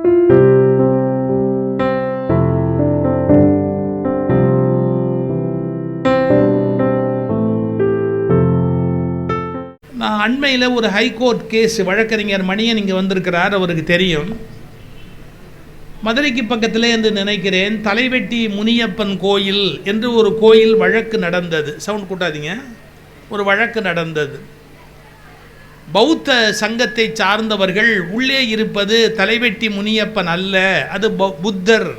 நான் அண்மையில் ஒரு ஹைகோர்ட் கேஸ் வழக்கறிஞர் மணியன் இங்கே வந்திருக்கிறார், அவருக்கு தெரியும். மதுரைக்கு பக்கத்திலே என்று நினைக்கிறேன், தலைவெட்டி முனியப்பன் கோயில் என்று ஒரு கோயில் வழக்கு நடந்தது. சவுண்ட் கூட்டாதீங்க. ஒரு வழக்கு நடந்தது. பௌத்த சங்கத்தை சார்ந்தவர்கள் உள்ளே இருப்பது தலைவெட்டி முனியப்பன் அல்ல, அது புத்தர்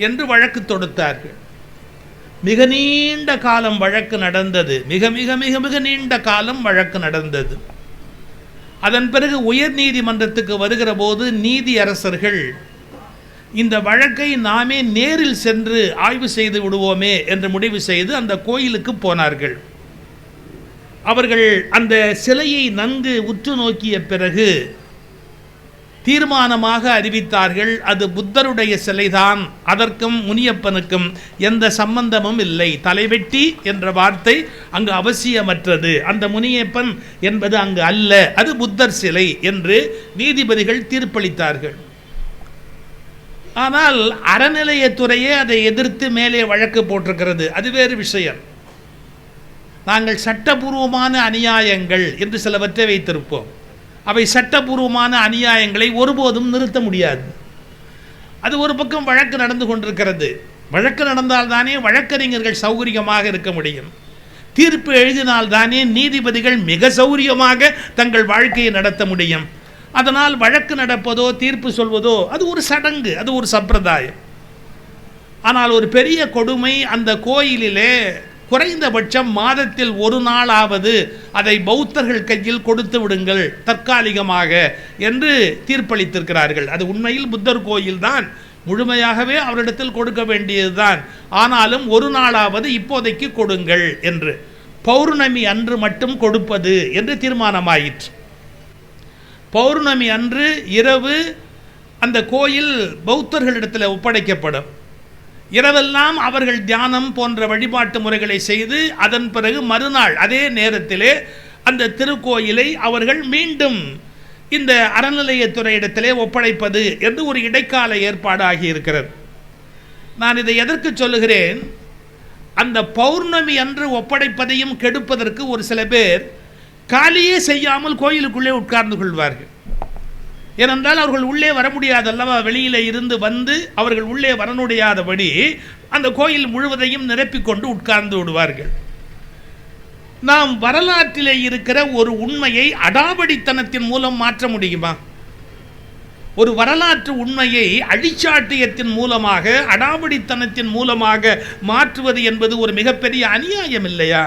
என்று வழக்கு தொடுத்தார்கள். மிக நீண்ட காலம் வழக்கு நடந்தது. மிக மிக மிக மிக நீண்ட காலம் வழக்கு நடந்தது. அதன் பிறகு உயர் நீதிமன்றத்துக்கு வருகிற போது நீதி அரசர்கள் இந்த வழக்கை நாமே நேரில் சென்று ஆய்வு செய்து விடுவோமே என்று முடிவு செய்து அந்த கோயிலுக்கு போனார்கள். அவர்கள் அந்த சிலையை நன்கு உற்று நோக்கிய பிறகு தீர்மானமாக அறிவித்தார்கள், அது புத்தருடைய சிலைதான், அதற்கும் முனியப்பனுக்கும் எந்த சம்பந்தமும் இல்லை. தலைவெட்டி என்ற வார்த்தை அங்கு அவசியமற்றது, அந்த முனியப்பன் என்பது அங்கு அல்ல, அது புத்தர் சிலை என்று நீதிபதிகள் தீர்ப்பளித்தார்கள். ஆனால் அறநிலையத்துறையே அதை எதிர்த்து மேலே வழக்கு போட்டிருக்கிறது. அது வேறு விஷயம். நாங்கள் சட்டபூர்வமான அநியாயங்கள் என்று சிலவற்றை வைத்திருப்போம். அவை சட்டபூர்வமான அநியாயங்களை ஒருபோதும் நிறுத்த முடியாது. அது ஒரு பக்கம் வழக்கு நடந்து கொண்டிருக்கிறது. வழக்கு நடந்தால்தானே வழக்கறிஞர்கள் சௌகரியமாக இருக்க முடியும். தீர்ப்பு எழுதினால்தானே நீதிபதிகள் மிக சௌகரியமாக தங்கள் வாழ்க்கையை நடத்த முடியும். அதனால் வழக்கு நடப்பதோ தீர்ப்பு சொல்வதோ அது ஒரு சடங்கு, அது ஒரு சம்பிரதாயம். ஆனால் ஒரு பெரிய கொடுமை, அந்த கோயிலிலே குறைந்தபட்சம் மாதத்தில் ஒரு நாளாவது அதை பௌத்தர்கள் கையில் கொடுத்து விடுங்கள் தற்காலிகமாக என்று தீர்ப்பளித்திருக்கிறார்கள். அது உண்மையில் புத்தர் கோயில்தான், முழுமையாகவே அவரிடத்தில் கொடுக்க வேண்டியதுதான். ஆனாலும் ஒரு நாளாவது இப்போதைக்கு கொடுங்கள் என்று, பௌர்ணமி அன்று மட்டும் கொடுப்பது என்று தீர்மானமாயிற்று. பௌர்ணமி அன்று இரவு அந்த கோயில் பௌத்தர்களிடத்தில் ஒப்படைக்கப்படும். இரவெல்லாம் அவர்கள் தியானம் போன்ற வழிபாட்டு முறைகளை செய்து அதன் பிறகு மறுநாள் அதே நேரத்திலே அந்த திருக்கோயிலை அவர்கள் மீண்டும் இந்த அறநிலையத்துறையிடத்திலே ஒப்படைப்பது என்று ஒரு இடைக்கால ஏற்பாடு ஆகியிருக்கிறது. நான் இதை எதற்கு சொல்லுகிறேன்? அந்த பௌர்ணமி அன்று ஒப்படைப்பதையும் கெடுப்பதற்கு ஒரு சில பேர் காலியே செய்யாமல் கோயிலுக்குள்ளே உட்கார்ந்து கொள்வார்கள். ஏனென்றால் அவர்கள் உள்ளே வர முடியாதல்லவா, வெளியில் இருந்து வந்து அவர்கள் உள்ளே வர முடியாதபடி அந்த கோயில் முழுவதையும் நிரப்பிக்கொண்டு உட்கார்ந்து விடுவார்கள். நாம் வரலாற்றிலே இருக்கிற ஒரு உண்மையை அடாவடித்தனத்தின் மூலம் மாற்ற முடியுமா? ஒரு வரலாற்று உண்மையை அடிச்சாட்டியத்தின் மூலமாக, அடாவடித்தனத்தின் மூலமாக மாற்றுவது என்பது ஒரு மிகப்பெரிய அநியாயம் இல்லையா?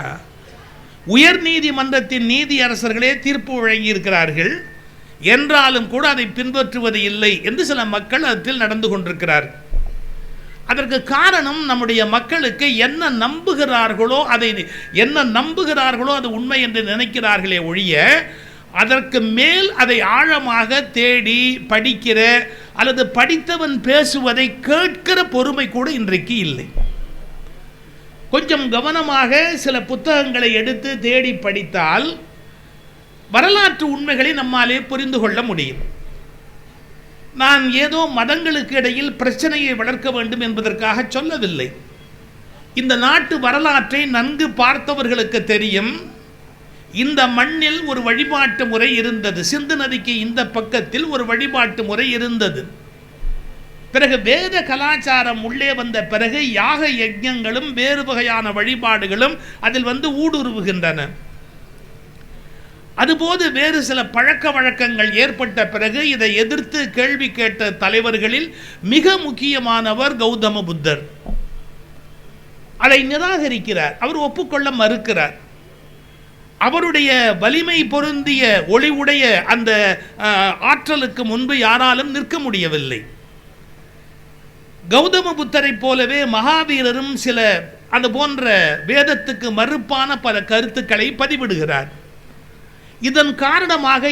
உயர் நீதிமன்றத்தின் நீதி அரசர்களே தீர்ப்பு வழங்கியிருக்கிறார்கள் என்றாலும் கூட அதை பின்பற்றுவது இல்லை என்று சில மக்கள் அதில் நடந்து கொண்டிருக்கிறார். அதற்கு காரணம், நம்முடைய மக்களுக்கு என்ன நம்புகிறார்களோ அது உண்மை என்று நினைக்கிறார்களே ஒழிய அதற்கு மேல் அதை ஆழமாக தேடி படிக்கிற அல்லது படித்தவன் பேசுவதை கேட்கிற பொறுமை கூட இன்றைக்கு இல்லை. கொஞ்சம் கவனமாக சில புத்தகங்களை எடுத்து தேடி படித்தால் வரலாற்று உண்மைகளை நம்மாலே புரிந்து கொள்ள முடியும். நான் ஏதோ மதங்களுக்கு இடையில் பிரச்சனையை வளர்க்க வேண்டும் என்பதற்காக சொல்லவில்லை. இந்த நாட்டு வரலாற்றை நன்கு பார்த்தவர்களுக்கு தெரியும், இந்த மண்ணில் ஒரு வழிபாட்டு முறை இருந்தது. சிந்து நதிக்கு இந்த பக்கத்தில் ஒரு வழிபாட்டு முறை இருந்தது. பிறகு வேத கலாச்சாரம் உள்ளே வந்த பிறகு யாக யஜ்ஞங்களும் வேறு வகையான வழிபாடுகளும் அதில் வந்து ஊடுருவுகின்றன. அதுபோது வேறு சில பழக்க வழக்கங்கள் ஏற்பட்ட பிறகு இதை எதிர்த்து கேள்வி கேட்ட தலைவர்களில் மிக முக்கியமானவர் கௌதம புத்தர். அதை நிராகரிக்கிறார், அவர் ஒப்புக்கொள்ள மறுக்கிறார். அவருடைய வலிமை பொருந்திய ஒளிவுடைய அந்த ஆற்றலுக்கு முன்பு யாராலும் நிற்க முடியவில்லை. கௌதம புத்தரை போலவே மகாவீரரும் சில அது போன்ற வேதத்துக்கு மறுப்பான பல கருத்துக்களை பதிவிடுகிறார். இதன் காரணமாக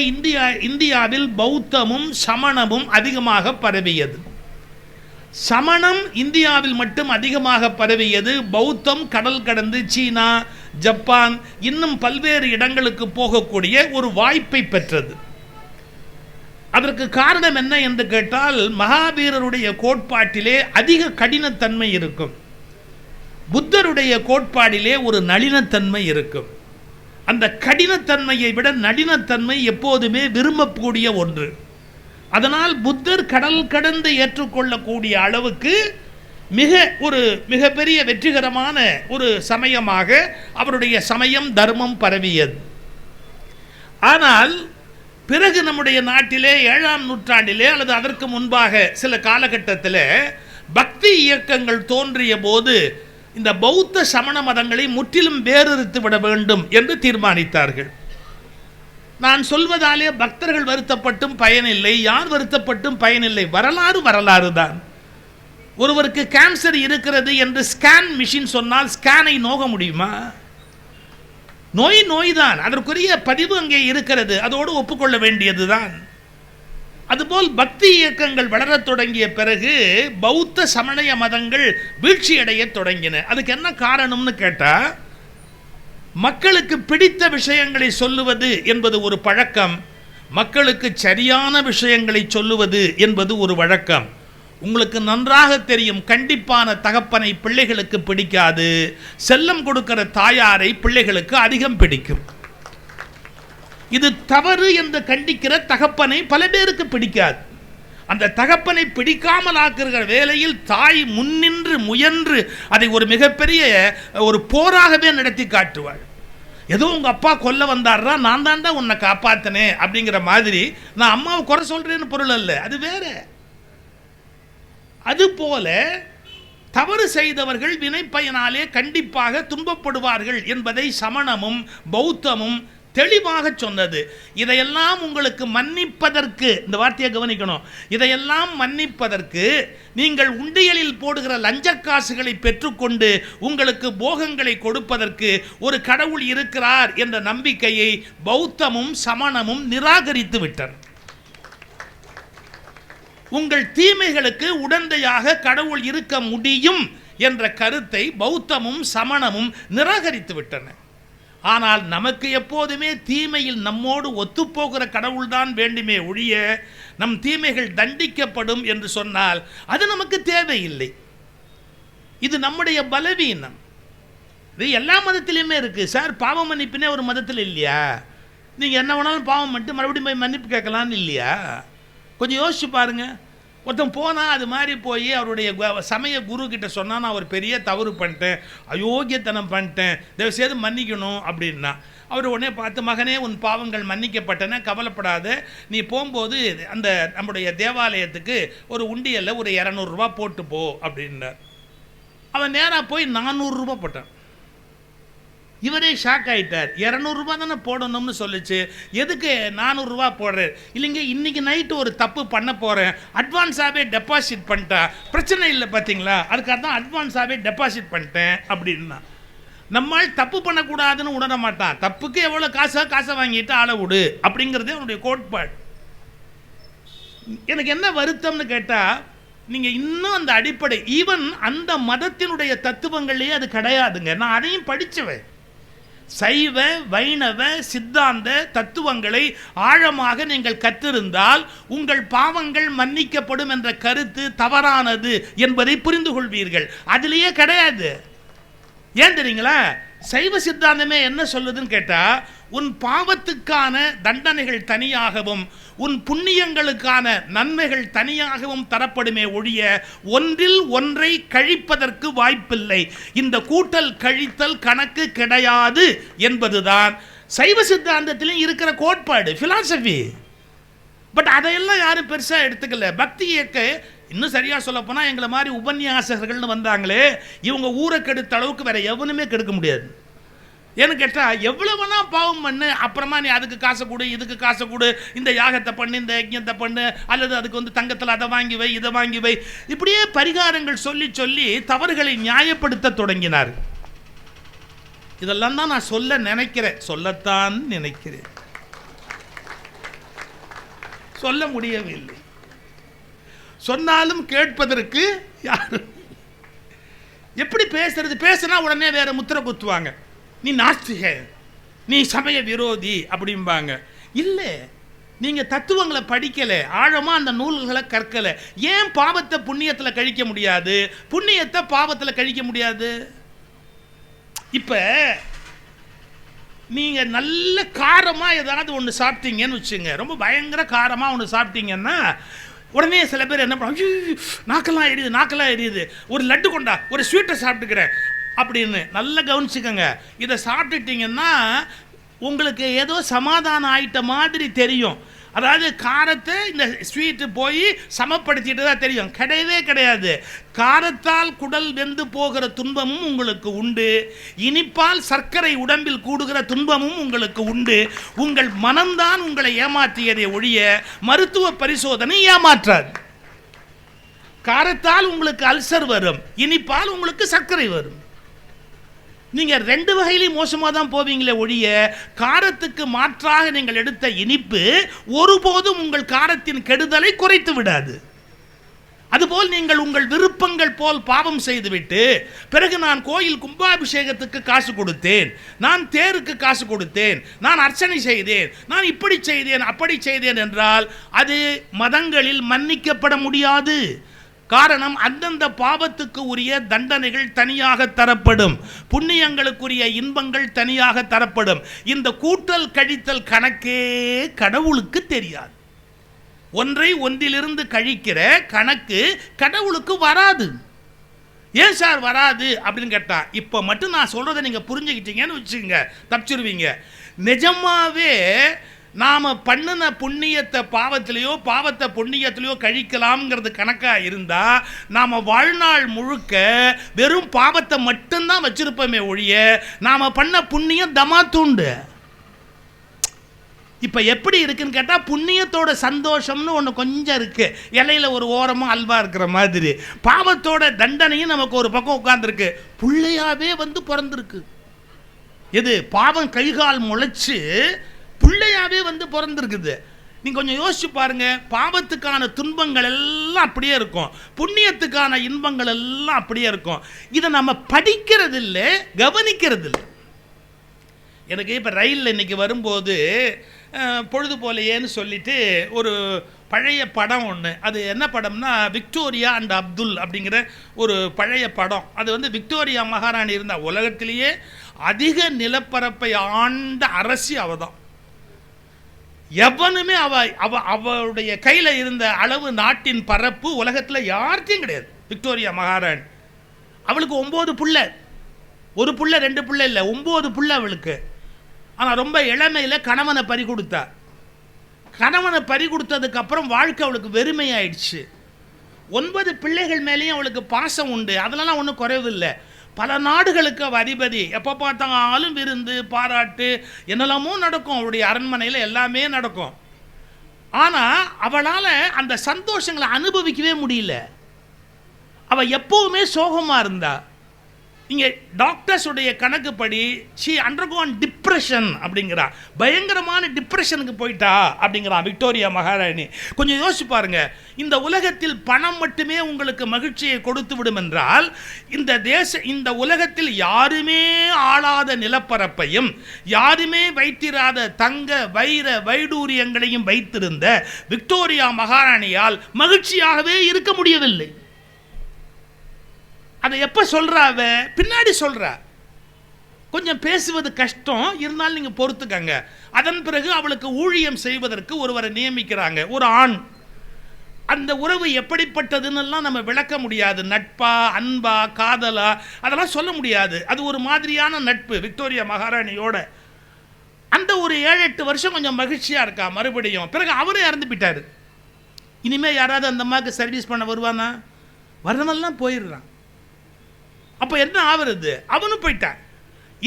இந்தியாவில் பௌத்தமும் சமணமும் அதிகமாக பரவியது. சமணம் இந்தியாவில் மட்டும் அதிகமாக பரவியது. பௌத்தம் கடல் கடந்து சீனா, ஜப்பான், இன்னும் பல்வேறு இடங்களுக்கு போகக்கூடிய ஒரு வாய்ப்பை பெற்றது. அதற்கு காரணம் என்ன என்று கேட்டால், மகாவீரருடைய கோட்பாட்டிலே அதிக கடினத்தன்மை இருக்கும், புத்தருடைய கோட்பாடிலே ஒரு நளினத்தன்மை இருக்கும். அந்த கடினத்தன்மையை விட நளினத்தன்மை எப்போதுமே விரும்பக்கூடிய ஒன்று. அதனால் புத்தர் கடல் கடந்து ஏற்றுக்கொள்ளக்கூடிய அளவுக்கு மிகப்பெரிய வெற்றிகரமான ஒரு சமயமாக அவருடைய சமயம் தர்மம் பரவியது. ஆனால் பிறகு நம்முடைய நாட்டிலே 7ஆம் நூற்றாண்டிலே அல்லது அதற்கு முன்பாக சில காலகட்டத்தில் பக்தி இயக்கங்கள் தோன்றிய போது இந்த பௌத்த சமண மதங்களை முற்றிலும் வேறறுத்து விட வேண்டும் என்று தீர்மானித்தார்கள். நான் சொல்வதாலே பக்தர்கள் வருத்தப்பட்டும் பயனில்லை, யார் வருத்தப்பட்டும் பயனில்லை. வரலாறு தான். ஒருவருக்கு கேன்சர் இருக்கிறது என்று ஸ்கேன் மிஷின் சொன்னால் ஸ்கேனை நோக முடியுமா? நோய் தான், அதற்குரிய பதிவு அங்கே இருக்கிறது, அதோடு ஒப்புக்கொள்ள வேண்டியதுதான். அதுபோல் பக்தி இயக்கங்கள் வளரத் தொடங்கிய பிறகு பௌத்த சமணய மதங்கள் வீழ்ச்சியடைய தொடங்கின. அதுக்கு என்ன காரணம்னு கேட்டால், மக்களுக்கு பிடித்த விஷயங்களை சொல்லுவது என்பது ஒரு பழக்கம், மக்களுக்கு சரியான விஷயங்களை சொல்லுவது என்பது ஒரு வழக்கம். உங்களுக்கு நன்றாக தெரியும், கண்டிப்பான தகப்பனை பிள்ளைகளுக்கு பிடிக்காது, செல்லம் கொடுக்கிற தாயாரை பிள்ளைகளுக்கு அதிகம் பிடிக்கும். இது தவறு என்று கண்டிக்கிற தகப்பனை பல பேருக்கு பிடிக்காது. அந்த தகப்பனை பிடிக்காமல் ஆக்குகிற வேளையில் தாய் முன்னின்று முயன்று அதை ஒரு மிகப்பெரிய ஒரு போராகவே நடத்தி காட்டுவாள். ஏதோ உங்கள் அப்பா கொல்ல வந்தார்னா நான் தாண்டா உன்னை காப்பாற்றினேன் அப்படிங்கிற மாதிரி. நான் அம்மாவை குறை சொல்கிறேன்னு பொருள் அல்ல, அது வேற. அதுபோல தவறு செய்தவர்கள் வினைப்பயனாலே கண்டிப்பாக துன்பப்படுவார்கள் என்பதை சமணமும் பௌத்தமும் தெளிவாக சொன்னது. இதையெல்லாம் உங்களுக்கு மன்னிப்பதற்கு, இந்த வார்த்தையை கவனிக்கணும், இதையெல்லாம் மன்னிப்பதற்கு நீங்கள் உண்டியலில் போடுகிற லஞ்ச காசுகளை பெற்றுக்கொண்டு உங்களுக்கு போகங்களை கொடுப்பதற்கு ஒரு கடவுள் இருக்கிறார் என்ற நம்பிக்கையை பௌத்தமும் சமணமும் நிராகரித்து விட்டனர். உங்கள் தீமைகளுக்கு உடந்தையாக கடவுள் இருக்க முடியும் என்ற கருத்தை பௌத்தமும் சமணமும் நிராகரித்து விட்டன. ஆனால் நமக்கு எப்போதுமே தீமையில் நம்மோடு ஒத்துப்போகிற கடவுள்தான் வேண்டுமே ஒழிய, நம் தீமைகள் தண்டிக்கப்படும் என்று சொன்னால் அது நமக்கு தேவையில்லை. இது நம்முடைய பலவீனம். இது எல்லா மதத்திலையுமே இருக்கு சார். பாவ மன்னிப்புனே ஒரு மதத்தில் இல்லையா? நீங்கள் என்ன வேணாலும் பாவம் பண்ணிட்டு மறுபடியும் போய் மன்னிப்பு கேட்கலான்னு இல்லையா? கொஞ்சம் யோசிச்சு பாருங்க. ஒருத்தன் போனால் அது மாதிரி போய் அவருடைய சமய குரு கிட்ட சொன்னால், நான் ஒரு பெரிய தவறு பண்ணிட்டேன், அயோக்கியத்தனம் பண்ணிட்டேன், தயவுசெய்து மன்னிக்கணும் அப்படின்னா, அவர் உடனே பார்த்து, மகனே உன் பாவங்கள் மன்னிக்கப்பட்டன, கவலைப்படாத, நீ போகும்போது அந்த நம்முடைய தேவாலயத்துக்கு ஒரு உண்டியலில் ஒரு 200 ரூபா போட்டு போ அப்படின்னார். அவன் நேராக போய் 400 ரூபா போட்டான். இவரே ஷாக் ஆகிட்டார். 200 ரூபா தானே போடணும்னு சொல்லிச்சு, எதுக்கு 400 ரூபா போடுறேன்? இல்லைங்க, இன்றைக்கி நைட்டு ஒரு தப்பு பண்ண போகிறேன், அட்வான்ஸாகவே டெபாசிட் பண்ணிட்டா பிரச்சனை இல்லை பார்த்தீங்களா, அதுக்காக தான் அட்வான்ஸாகவே டெபாசிட் பண்ணிட்டேன் அப்படின்னா. நம்மால் தப்பு பண்ணக்கூடாதுன்னு உணர மாட்டான். தப்புக்கு எவ்வளோ காசை வாங்கிட்டு ஆளை விடு அப்படிங்கிறதே அவனுடைய கோட்பாடு. எனக்கு என்ன வருத்தம்னு கேட்டால், நீங்கள் இன்னும் அந்த அடிப்படை, ஈவன் அந்த மதத்தினுடைய தத்துவங்கள்லேயே அது கிடையாதுங்க. நான் அதையும் படித்தவன். சைவ வைணவ சித்தாந்த தத்துவங்களை ஆழமாக நீங்கள் கற்றிருந்தால் உங்கள் பாவங்கள் மன்னிக்கப்படும் என்ற கருத்து தவறானது என்பதை புரிந்து கொள்வீர்கள். அதிலேயே கிடையாது. ஏன் தெரியுங்களா? சைவ சித்தாந்தமே என்ன சொல்லுதுன்னு கேட்டால், உன் பாவத்துக்கான தண்டனைகள் தனியாகவும் உன் புண்ணியங்களுக்கான நன்மைகள் தனியாகவும் தரப்படுமே ஒழிய ஒன்றில் ஒன்றை கழிப்பதற்கு வாய்ப்பில்லை. இந்த கூட்டல் கழித்தல் கணக்கு கிடையாது என்பதுதான் சைவ சித்தாந்தத்திலும் இருக்கிற கோட்பாடு, பிலாசபி. பட் அதையெல்லாம் யாரும் பெருசாக எடுத்துக்கல. பக்தி இயக்க இன்னும் சரியாக சொல்ல போனால், எங்களை மாதிரி உபன்யாசகர்கள்னு வந்தாங்களே, இவங்க ஊரை கெடுத்த அளவுக்கு வேற எவனுமே கெடுக்க முடியாது. ஏன்னு கேட்டால், எவ்வளவுனா பாவம் பண்ணு, அப்புறமா நீ அதுக்கு காசை கொடு, இதுக்கு காசை கொடு, இந்த யாகத்தை பண்ணு, இந்த யஜ்ஞத்தை பண்ணு, அல்லது அதுக்கு தங்கத்தில் அதை வாங்கி வை, இதை வாங்கி வை, இப்படியே பரிகாரங்கள் சொல்லி சொல்லி தவறுகளை நியாயப்படுத்த தொடங்கினார். இதெல்லாம் தான் நான் சொல்லத்தான் நினைக்கிறேன், சொல்ல முடியவில்லை. சொன்னாலும் கேட்பதற்கு யாரும். எப்படி பேசுறது? பேசினா உடனே வேற முத்திரை குத்துவாங்க. நீ நாஸ்திக, நீ சமய விரோதி அப்படிம்பாங்க. இல்லை, நீங்கள் தத்துவங்களை படிக்கலை, ஆழமாக அந்த நூல்களை கற்கலை. ஏன் பாவத்தை புண்ணியத்தில் கழிக்க முடியாது, புண்ணியத்தை பாவத்தில் கழிக்க முடியாது? இப்போ நீங்கள் நல்ல காரமாக ஏதாவது ஒன்று சாப்பிட்டீங்கன்னு வச்சுங்க, ரொம்ப பயங்கர காரமாக ஒன்று சாப்பிட்டீங்கன்னா உடனே சில பேர் என்ன பண்ணுவாங்க, நாக்கெல்லாம் எரியுது, நாக்கெல்லாம் எரியுது, ஒரு லட்டு கொண்டா, ஒரு ஸ்வீட்டை சாப்பிட்டுக்கிறேன் அப்படின்னு. நல்லா கவனிச்சுக்கோங்க. இதை சாப்பிட்டுட்டீங்கன்னா உங்களுக்கு ஏதோ சமாதானம் ஆயிட்ட மாதிரி தெரியும். அதாவது காரத்தை இந்த ஸ்வீட்டு போய் சமப்படுத்திட்டு தான் தெரியும். கிடையவே கிடையாது. காரத்தால் குடல் வெந்து போகிற துன்பமும் உங்களுக்கு உண்டு, இனிப்பால் சர்க்கரை உடம்பில் கூடுகிற துன்பமும் உங்களுக்கு உண்டு. உங்கள் மனம்தான் உங்களை ஏமாற்றியதை ஒழிய மருத்துவ பரிசோதனை ஏமாற்றாது. காரத்தால் உங்களுக்கு அல்சர் வரும், இனிப்பால் உங்களுக்கு சர்க்கரை வரும். நீங்கள் ரெண்டு வகையிலையும் மோசமாக தான் போவீங்களே ஒழிய காரத்துக்கு மாற்றாக நீங்கள் எடுத்த இனிப்பு ஒருபோதும் உங்கள் காரத்தின் கெடுதலை குறைத்து விடாது. அதுபோல் நீங்கள் உங்கள் விருப்பங்கள் போல் பாவம் செய்துவிட்டு பிறகு நான் கோயில் கும்பாபிஷேகத்துக்கு காசு கொடுத்தேன், நான் தேருக்கு காசு கொடுத்தேன், நான் அர்ச்சனை செய்தேன், நான் இப்படி செய்தேன் அப்படி செய்தேன் என்றால் அது மதங்களில் மன்னிக்கப்பட முடியாது. காரணம், அந்தந்த பாவத்துக்கு உரிய தண்டனைகள் தனியாக தரப்படும், புண்ணியங்களுக்குரிய இன்பங்கள் தனியாக தரப்படும். இந்த கூட்டல் கழித்தல் கணக்கே கடவுளுக்கு தெரியாது. ஒன்றை ஒன்றிலிருந்து கழிக்கிற கணக்கு கடவுளுக்கு வராது. ஏன் சார் வராது அப்படின்னு கேட்டா, இப்போ மட்டும் நான் சொல்றதை நீங்க புரிஞ்சுக்கிட்டீங்கன்னு வச்சுக்கோங்க, தப்பிச்சிருவீங்க. நிஜமாவே நாம் பண்ணின புண்ணியத்தை பாவத்திலேயோ பாவத்தை புண்ணியத்திலேயோ கழிக்கலாம்ங்கிறது கணக்காக இருந்தால் நாம் வாழ்நாள் முழுக்க வெறும் பாவத்தை மட்டும்தான் வச்சிருப்போமே ஒழிய நாம் பண்ண புண்ணியம் தமாத்தூண்டு. இப்போ எப்படி இருக்குன்னு கேட்டால், புண்ணியத்தோட சந்தோஷம்னு ஒன்று கொஞ்சம் இருக்குது, இலையில் ஒரு ஓரமாக அல்வா இருக்கிற மாதிரி. பாவத்தோட தண்டனையும் நமக்கு ஒரு பக்கம் உட்காந்துருக்கு, பிள்ளையாவே வந்து பிறந்திருக்கு. எது? பாவம் கைகால் முளைச்சு பிள்ளையாவே வந்து பிறந்திருக்குது. நீங்கள் கொஞ்சம் யோசிச்சு பாருங்க. பாவத்துக்கான துன்பங்கள் எல்லாம் அப்படியே இருக்கும், புண்ணியத்துக்கான இன்பங்கள் எல்லாம் அப்படியே இருக்கும். இதை நம்ம படிக்கிறது இல்லை, கவனிக்கிறது இல்லை. எனக்கு இப்போ ரயிலில் இன்றைக்கி வரும்போது பொழுது போலையேன்னு சொல்லிட்டு ஒரு பழைய படம் ஒன்று, அது என்ன படம்னா விக்டோரியா அண்ட் அப்துல் அப்படிங்கிற ஒரு பழைய படம். அது வந்து விக்டோரியா மகாராணி இருந்தால் உலகத்திலேயே அதிக நிலப்பரப்பை ஆண்ட அரசி அவ தான். எவனுமே அவளுடைய கையில் இருந்த அளவு நாட்டின் பரப்பு உலகத்தில் யார்கிட்டையும் கிடையாது. விக்டோரியா மகாராணி, அவளுக்கு 9 பிள்ளை, ஒரு பிள்ளை 2 பிள்ளை இல்லை, 9 பிள்ளை அவளுக்கு. ஆனால் ரொம்ப இளமையில் கணவனை பறி கொடுத்தா. கணவனை பறி கொடுத்ததுக்கு அப்புறம் வாழ்க்கை அவளுக்கு வெறுமையாயிடுச்சு. 9 பிள்ளைகள் மேலேயும் அவளுக்கு பாசம் உண்டு, அதெல்லாம் ஒன்றும் குறைவில்லை. பல நாடுகளுக்கு அவள் அதிபதி, எப்போ பார்த்தாலும் விருந்து பாராட்டு என்னெல்லாமோ நடக்கும், அவளுடைய அரண்மனையில் எல்லாமே நடக்கும். ஆனால் அவளால் அந்த சந்தோஷங்களை அனுபவிக்கவே முடியல. அவள் எப்போவுமே சோகமாக இருந்தா. இங்கே டாக்டர்ஸுடைய கணக்குப்படி ஷி அண்டர்கோன் டிப்ரெஷன் அப்படிங்கிறா, பயங்கரமான டிப்ரெஷனுக்கு போயிட்டா அப்படிங்கிறா விக்டோரியா மகாராணி. கொஞ்சம் யோசிச்சு பாருங்க, இந்த உலகத்தில் பணம் மட்டுமே உங்களுக்கு மகிழ்ச்சியை கொடுத்து விடும் என்றால், இந்த உலகத்தில் யாருமே ஆளாத நிலப்பரப்பையும் யாருமே வைத்திராத தங்க வைர வைடூரியங்களையும் வைத்திருந்த விக்டோரியா மகாராணியால் மகிழ்ச்சியாகவே இருக்க முடியவில்லை. அதை எப்போ சொல்கிறாவ? பின்னாடி சொல்கிறா. கொஞ்சம் பேசுவது கஷ்டம், இருந்தாலும் நீங்கள் பொறுத்துக்கங்க. அதன் பிறகு அவளுக்கு ஊழியம் செய்வதற்கு ஒருவரை நியமிக்கிறாங்க, ஒரு ஆண். அந்த உறவு எப்படிப்பட்டதுன்னெல்லாம் நம்ம விளக்க முடியாது. நட்பா, அன்பா, காதலா, அதெல்லாம் சொல்ல முடியாது. அது ஒரு மாதிரியான நட்பு விக்டோரியா மகாராணியோட. அந்த ஒரு 7-8 வருஷம் கொஞ்சம் மகிழ்ச்சியாக இருக்கா. மறுபடியும் பிறகு அவரே இறந்து போயிட்டார். இனிமேல் யாராவது அந்த அம்மாவுக்கு சர்வீஸ் பண்ண வருவானா? வரவெல்லாம் போயிடுறான். அப்போ என்ன ஆகுறது? அவனும் போயிட்டான்.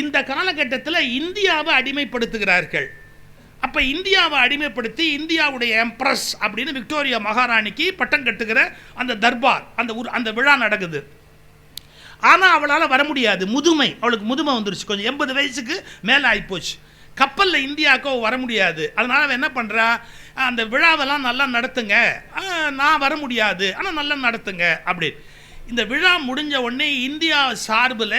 இந்த காலகட்டத்தில் இந்தியாவை அடிமைப்படுத்துகிறார்கள். அப்போ இந்தியாவை அடிமைப்படுத்தி இந்தியாவுடைய எம்ப்ரஸ் அப்படின்னு விக்டோரியா மகாராணிக்கு பட்டம் கட்டுகிற அந்த தர்பார், அந்த விழா நடக்குது. ஆனால் அவளால் வர முடியாது, முதுமை, அவளுக்கு முதுமை வந்துருச்சு, கொஞ்சம் 80 வயசுக்கு மேலே ஆகிப்போச்சு. கப்பலில் இந்தியாவுக்கு வர முடியாது. அதனால் அவன் என்ன பண்ணுறா, அந்த விழாவெல்லாம் நல்லா நடத்துங்க, நான் வர முடியாது ஆனால் நல்லா நடத்துங்க அப்படி. இந்த விழா முடிஞ்ச உடனே இந்தியா சார்பில்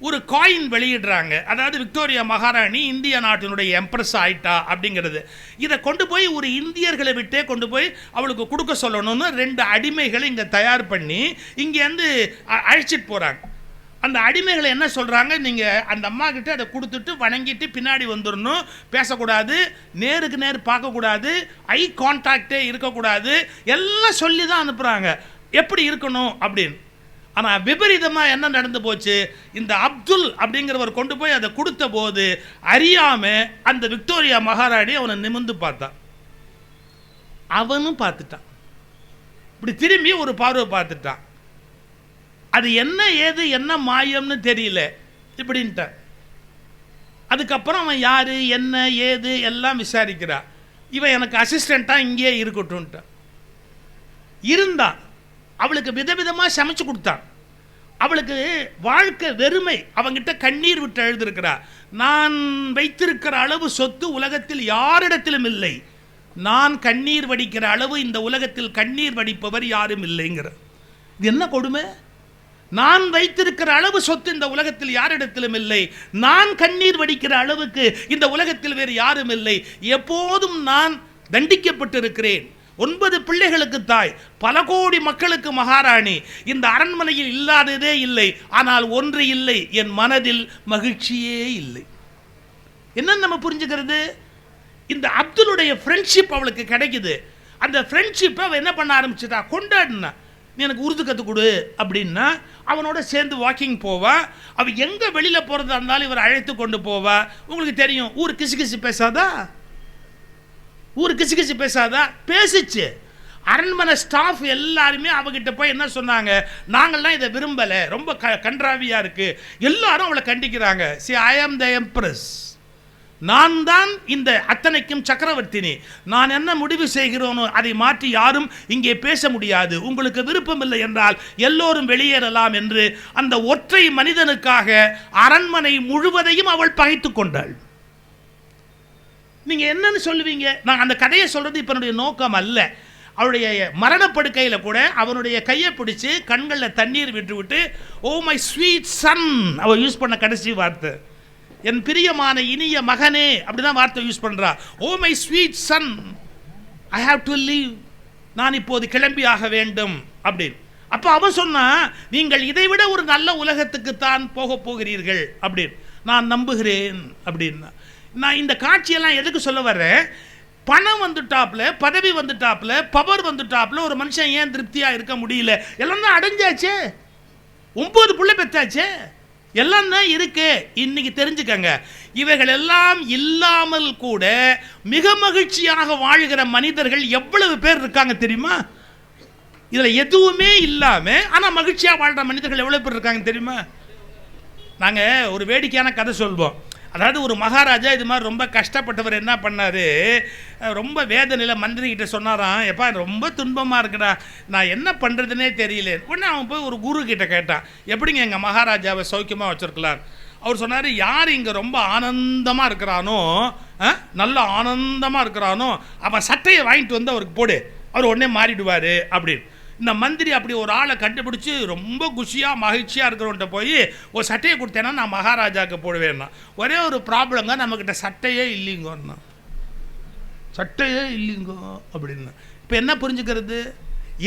ஒரு காயின் வெளியிடுறாங்க. அதாவது விக்டோரியா மகாராணி இந்திய நாட்டினுடைய எம்ப்ரஸ் ஆயிட்டா அப்படிங்கிறது. இதை கொண்டு போய் ஒரு இந்தியர்களை விட்டே கொண்டு போய் அவளுக்கு கொடுக்க சொல்லணும்னு 2 அடிமைகளை இங்கே தயார் பண்ணி இங்கேருந்து அழைச்சிட்டு போகிறாங்க. அந்த அடிமைகளை என்ன சொல்கிறாங்க, நீங்கள் அந்த அம்மா கிட்ட அதை கொடுத்துட்டு வணங்கிட்டு பின்னாடி வந்துடணும், பேசக்கூடாது, நேருக்கு நேர் பார்க்கக்கூடாது, ஐ கான்டாக்டே இருக்கக்கூடாது, எல்லாம் சொல்லி தான் அனுப்புகிறாங்க எப்படி இருக்கணும் அப்படின்னு. ஆனால் விபரீதமாக என்ன நடந்து போச்சு, இந்த அப்துல் அப்படிங்கிறவர் கொண்டு போய் அதை கொடுத்த போது அறியாமல் அந்த விக்டோரியா மகாராணி அவனை நிமிர்ந்து பார்த்தான். அவனும் பார்த்துட்டான், இப்படி திரும்பி ஒரு பார்வை பார்த்துட்டான். அது என்ன ஏது என்ன மாயம்னு தெரியல இப்படின்ட்டான். அதுக்கப்புறம் அவன் யார் என்ன ஏது எல்லாம் விசாரிக்கிறான். இவன் எனக்கு அசிஸ்டண்ட்டாக இங்கேயே இருக்கட்டும்ட்டான். இருந்தான். அவளுக்கு விதவிதமாக சமைச்சு கொடுத்தான். அவளுக்கு வாழ்க்கை வெறுமை. அவங்கிட்ட கண்ணீர் விட்டு எழுதிருக்கிறா, நான் வைத்திருக்கிற அளவு சொத்து உலகத்தில் யாரிடத்திலும் இல்லை, நான் கண்ணீர் வடிக்கிற அளவு இந்த உலகத்தில் கண்ணீர் வடிப்பவர் யாரும் இல்லைங்கிற. இது என்ன கொடுமை? நான் வைத்திருக்கிற அளவு சொத்து இந்த உலகத்தில் யாரிடத்திலும் இல்லை, நான் கண்ணீர் வடிக்கிற அளவுக்கு இந்த உலகத்தில் வேறு யாரும் இல்லை, எப்போதும் நான் தண்டிக்கப்பட்டிருக்கிறேன், 9 பிள்ளைகளுக்கு தாய், பல கோடி மக்களுக்கு மகாராணி, இந்த அரண்மனையில் இல்லாததே இல்லை, ஆனால் ஒன்று இல்லை, என் மனதில் மகிழ்ச்சியே இல்லை. என்ன நம்ம புரிஞ்சுக்கிறது? இந்த அப்துலுடைய ஃப்ரெண்ட்ஷிப் அவளுக்கு கிடைக்குது. அந்த ஃப்ரெண்ட்ஷிப்பை அவள் என்ன பண்ண ஆரம்பிச்சுட்டா, கொண்டாடினா. நீ எனக்கு உருது கற்றுக் கொடு அப்படின்னா அவனோட சேர்ந்து வாக்கிங் போவா. அவள் எங்கே வெளியில் போகிறதா இருந்தாலும் இவர் அழைத்து கொண்டு போவா. உங்களுக்கு தெரியும், ஊர் கிசு கிசு பேசாதா, ஊர் கிசு கிசு பேசாதா, பேசிச்சு. அரண்மனை ஸ்டாஃப் எல்லாருமே அவகிட்ட போய் என்ன சொன்னாங்க, நாங்கள்லாம் இதை விரும்பலை, ரொம்ப கன்றாவியாக இருக்குது, எல்லாரும் அவளை கண்டிக்கிறாங்க. சி ஐ ஆம் த எம்ப்ரஸ், நான் தான் இந்த அத்தனைக்கும் சக்கரவர்த்தினி, நான் என்ன முடிவு செய்கிறோனோ அதை மாற்றி யாரும் இங்கே பேச முடியாது, உங்களுக்கு விருப்பம் இல்லை என்றால் எல்லோரும் வெளியேறலாம் என்று அந்த ஒற்றை மனிதனுக்காக அரண்மனை முழுவதையும் அவள் பகைத்து கொண்டாள். நீங்கள் என்னன்னு சொல்லுவீங்க? நான் அந்த கதையை சொல்கிறது இப்போ என்னுடைய நோக்கம் அல்ல. அவளுடைய மரணப்படுக்கையில் கூட அவனுடைய கையை பிடிச்சி கண்களில் தண்ணீர் விட்டு விட்டு ஓ மை ஸ்வீட் சன், அவள் யூஸ் பண்ண கடைசி வார்த்தை என் பிரியமான இனிய மகனே, அப்படிதான் வார்த்தை யூஸ் பண்றா. Oh my sweet son, I have to leave, நான் இப்போது கிளம்பி ஆக வேண்டும் அப்படின்னு. அப்போ அவன் சொன்னா, நீங்கள் இதைவிட ஒரு நல்ல உலகத்துக்கு தான் போக போகிறீர்கள் அப்படின்னு நான் நம்புகிறேன் அப்படின்னா. நான் இந்த காட்சியெல்லாம் எதுக்கு சொல்ல வர்றேன், பணம் வந்துட்டாப்ல, பதவி வந்துட்டாப்ல, பவர் வந்துட்டாப்ல, ஒரு மனுஷன் ஏன் திருப்தியா இருக்க முடியல? எல்லாம் தான் அடைஞ்சாச்சே, 9 பிள்ளை பெற்றாச்சே, எல்லாம் தான் இருக்கு. இன்னைக்கு தெரிஞ்சுக்கங்க, இவைகள் எல்லாம் இல்லாமல் கூட மிக மகிழ்ச்சியாக வாழ்கிற மனிதர்கள் எவ்வளவு பேர் இருக்காங்க தெரியுமா? இதுல எதுவுமே இல்லாம ஆனா மகிழ்ச்சியா வாழ்ற மனிதர்கள் எவ்வளவு பேர் இருக்காங்க தெரியுமா? நாங்க ஒரு வேடிக்கையான கதை சொல்வோம். அதாவது ஒரு மகாராஜா இது மாதிரி ரொம்ப கஷ்டப்பட்டவர் என்ன பண்ணாரு, ரொம்ப வேதனையில் மந்திரி கிட்ட சொன்னாராம், எப்பா ரொம்ப துன்பமாக இருக்குடா, நான் என்ன பண்ணுறதுனே தெரியல. உடனே அவன் போய் ஒரு குரு கிட்ட கேட்டான், எப்படிங்க எங்கள் மகாராஜாவை சௌக்கியமாக வச்சுருக்கலாம்? அவர் சொன்னார், யார் இங்கே ரொம்ப ஆனந்தமாக இருக்கிறானோ, நல்ல ஆனந்தமாக இருக்கிறானோ, அவன் சட்டையை வாங்கிட்டு வந்து அவருக்கு போடு, அவர் உடனே மாறிடுவார் அப்படின்னு. இந்த மந்திரி அப்படி ஒரு ஆளை கண்டுபிடிச்சி ரொம்ப குஷியாக மகிழ்ச்சியாக இருக்கிறவன்ட்ட போய் ஒரு சட்டையை கொடுத்தேன்னா நான் மகாராஜாவுக்கு போடுவேன்னா. ஒரே ஒரு ப்ராப்ளங்க, நம்மக்கிட்ட சட்டையே இல்லைங்கோன்னா, சட்டையே இல்லைங்கோ அப்படின்னு. இப்போ என்ன புரிஞ்சுக்கிறது?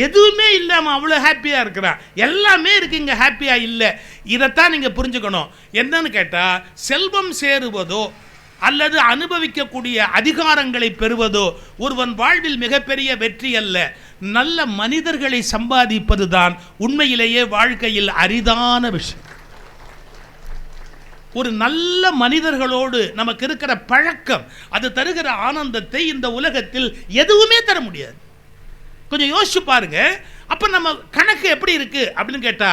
எதுவுமே இல்லாமல் அவ்வளோ ஹாப்பியாக இருக்கிறான், எல்லாமே இருக்கு, இங்கே ஹாப்பியாக இல்லை. இதைத்தான் நீங்கள் புரிஞ்சுக்கணும். என்னன்னு கேட்டால், செல்வம் சேருவதோ அல்லது அனுபவிக்கக்கூடிய அதிகாரங்களை பெறுவதோ ஒருவன் வாழ்வில் மிகப்பெரிய வெற்றி அல்ல. நல்ல மனிதர்களை சம்பாதிப்பது தான் உண்மையிலேயே வாழ்க்கையில் அரிதான விஷயம். ஒரு நல்ல மனிதர்களோடு நமக்கு இருக்கிற பழக்கம், அது தருகிற ஆனந்தத்தை இந்த உலகத்தில் எதுவுமே தர முடியாது. கொஞ்சம் யோசிச்சு பாருங்க. அப்ப நம்ம கணக்கு எப்படி இருக்கு அப்படின்னு கேட்டா,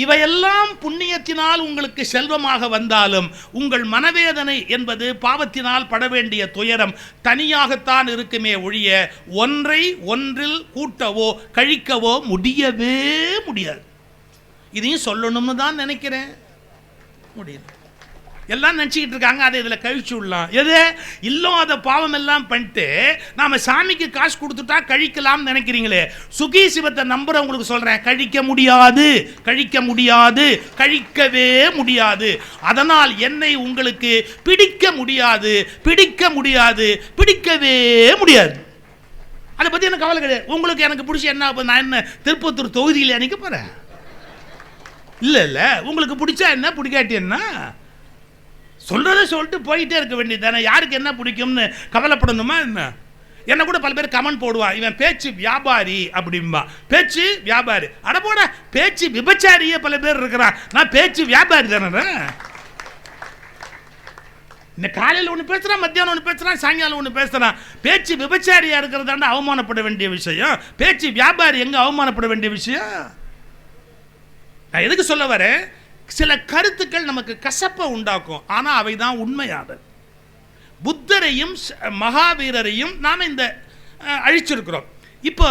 இவையெல்லாம் புண்ணியத்தினால் உங்களுக்கு செல்வமாக வந்தாலும் உங்கள் மனவேதனை என்பது பாவத்தினால் பட வேண்டிய துயரம் தனியாகத்தான் இருக்குமே ஒழிய ஒன்றில் கூட்டவோ கழிக்கவோ முடியவே முடியாது. இதையும் சொல்லணும்னு தான் நினைக்கிறேன். முடியல. எல்லாம் நினச்சிக்கிட்டு இருக்காங்க அதை இதில் கழிச்சு விடலாம். எது இல்லாத பாவம் எல்லாம் பண்ணிட்டு நாம் சாமிக்கு காசு கொடுத்துட்டா கழிக்கலாம்னு நினைக்கிறீங்களே, சுகி சிவத்தை நம்புறவங்களுக்கு சொல்கிறேன், கழிக்க முடியாது, கழிக்க முடியாது, கழிக்கவே முடியாது. அதனால் என்னை உங்களுக்கு பிடிக்க முடியாது, பிடிக்க முடியாது, பிடிக்கவே முடியாது. அதை பற்றி எனக்கு கவலை கிடையாது. உங்களுக்கு எனக்கு பிடிச்சி என்ன, நான் என்ன திருப்பத்தூர் தொகுதியில் நினைக்க போகிறேன்? இல்லை இல்லை, உங்களுக்கு பிடிச்சா என்ன, பிடிக்காட்டி என்ன, சொல்கிறத சொல்லிட்டு போயிட்டே இருக்க வேண்டியது தானே. யாருக்கு என்ன பிடிக்கும்னு கவலைப்படணுமா என்ன? என்ன கூட பல பேர் கமெண்ட் போடுவான், இவன் பேச்சு வியாபாரி அப்படின்பா. பேச்சு வியாபாரி, அட போட, பேச்சு விபச்சாரியே பல பேர் இருக்கிறான். நான் பேச்சு வியாபாரி தானே. இந்த காலையில் ஒன்று பேசுகிறான், மத்தியானம் ஒன்று பேசுகிறான், சாயங்காலம் ஒன்று பேசுகிறான். பேச்சு விபச்சாரியாக இருக்கிறதாண்ட அவமானப்பட வேண்டிய விஷயம். பேச்சு வியாபாரி எங்கே அவமானப்பட வேண்டிய விஷயம்? நான் எதுக்கு சொல்ல வரேன், சில கருத்துக்கள் நமக்கு கசப்பை உண்டாக்கும், ஆனால் அவை தான் உண்மையானது. புத்தரையும் மகாவீரரையும் நாம் இந்த அழிச்சிருக்கிறோம். இப்போ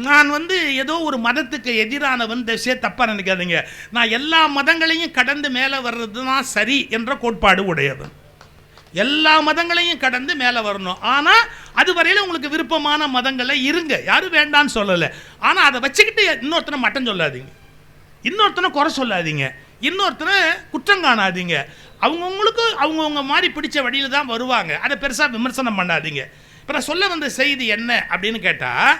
நான் ஏதோ ஒரு மதத்துக்கு எதிரானவன், தப்பாக நினைக்காதீங்க. நான் எல்லா மதங்களையும் கடந்து மேலே வர்றது தான் சரி என்ற கோட்பாடு உடையவன். எல்லா மதங்களையும் கடந்து மேலே வரணும். ஆனால் அதுவரையில் உங்களுக்கு விருப்பமான மதங்களை இருங்க, யாரும் வேண்டான்னு சொல்லலை. ஆனால் அதை வச்சுக்கிட்டு இன்னொருத்தனை மட்டம் சொல்லாதீங்க, இன்னொருத்தனை குறை சொல்லாதீங்க, இன்னொருத்தனை குற்றம் காணாதீங்க. அவங்கவுங்களுக்கு அவங்கவுங்க மாதிரி பிடிச்ச வழியில் தான் வருவாங்க. அதை பெருசாக விமர்சனம் பண்ணாதீங்க. இப்போ நான் சொல்ல வந்த செய்தி என்ன அப்படின்னு கேட்டால்,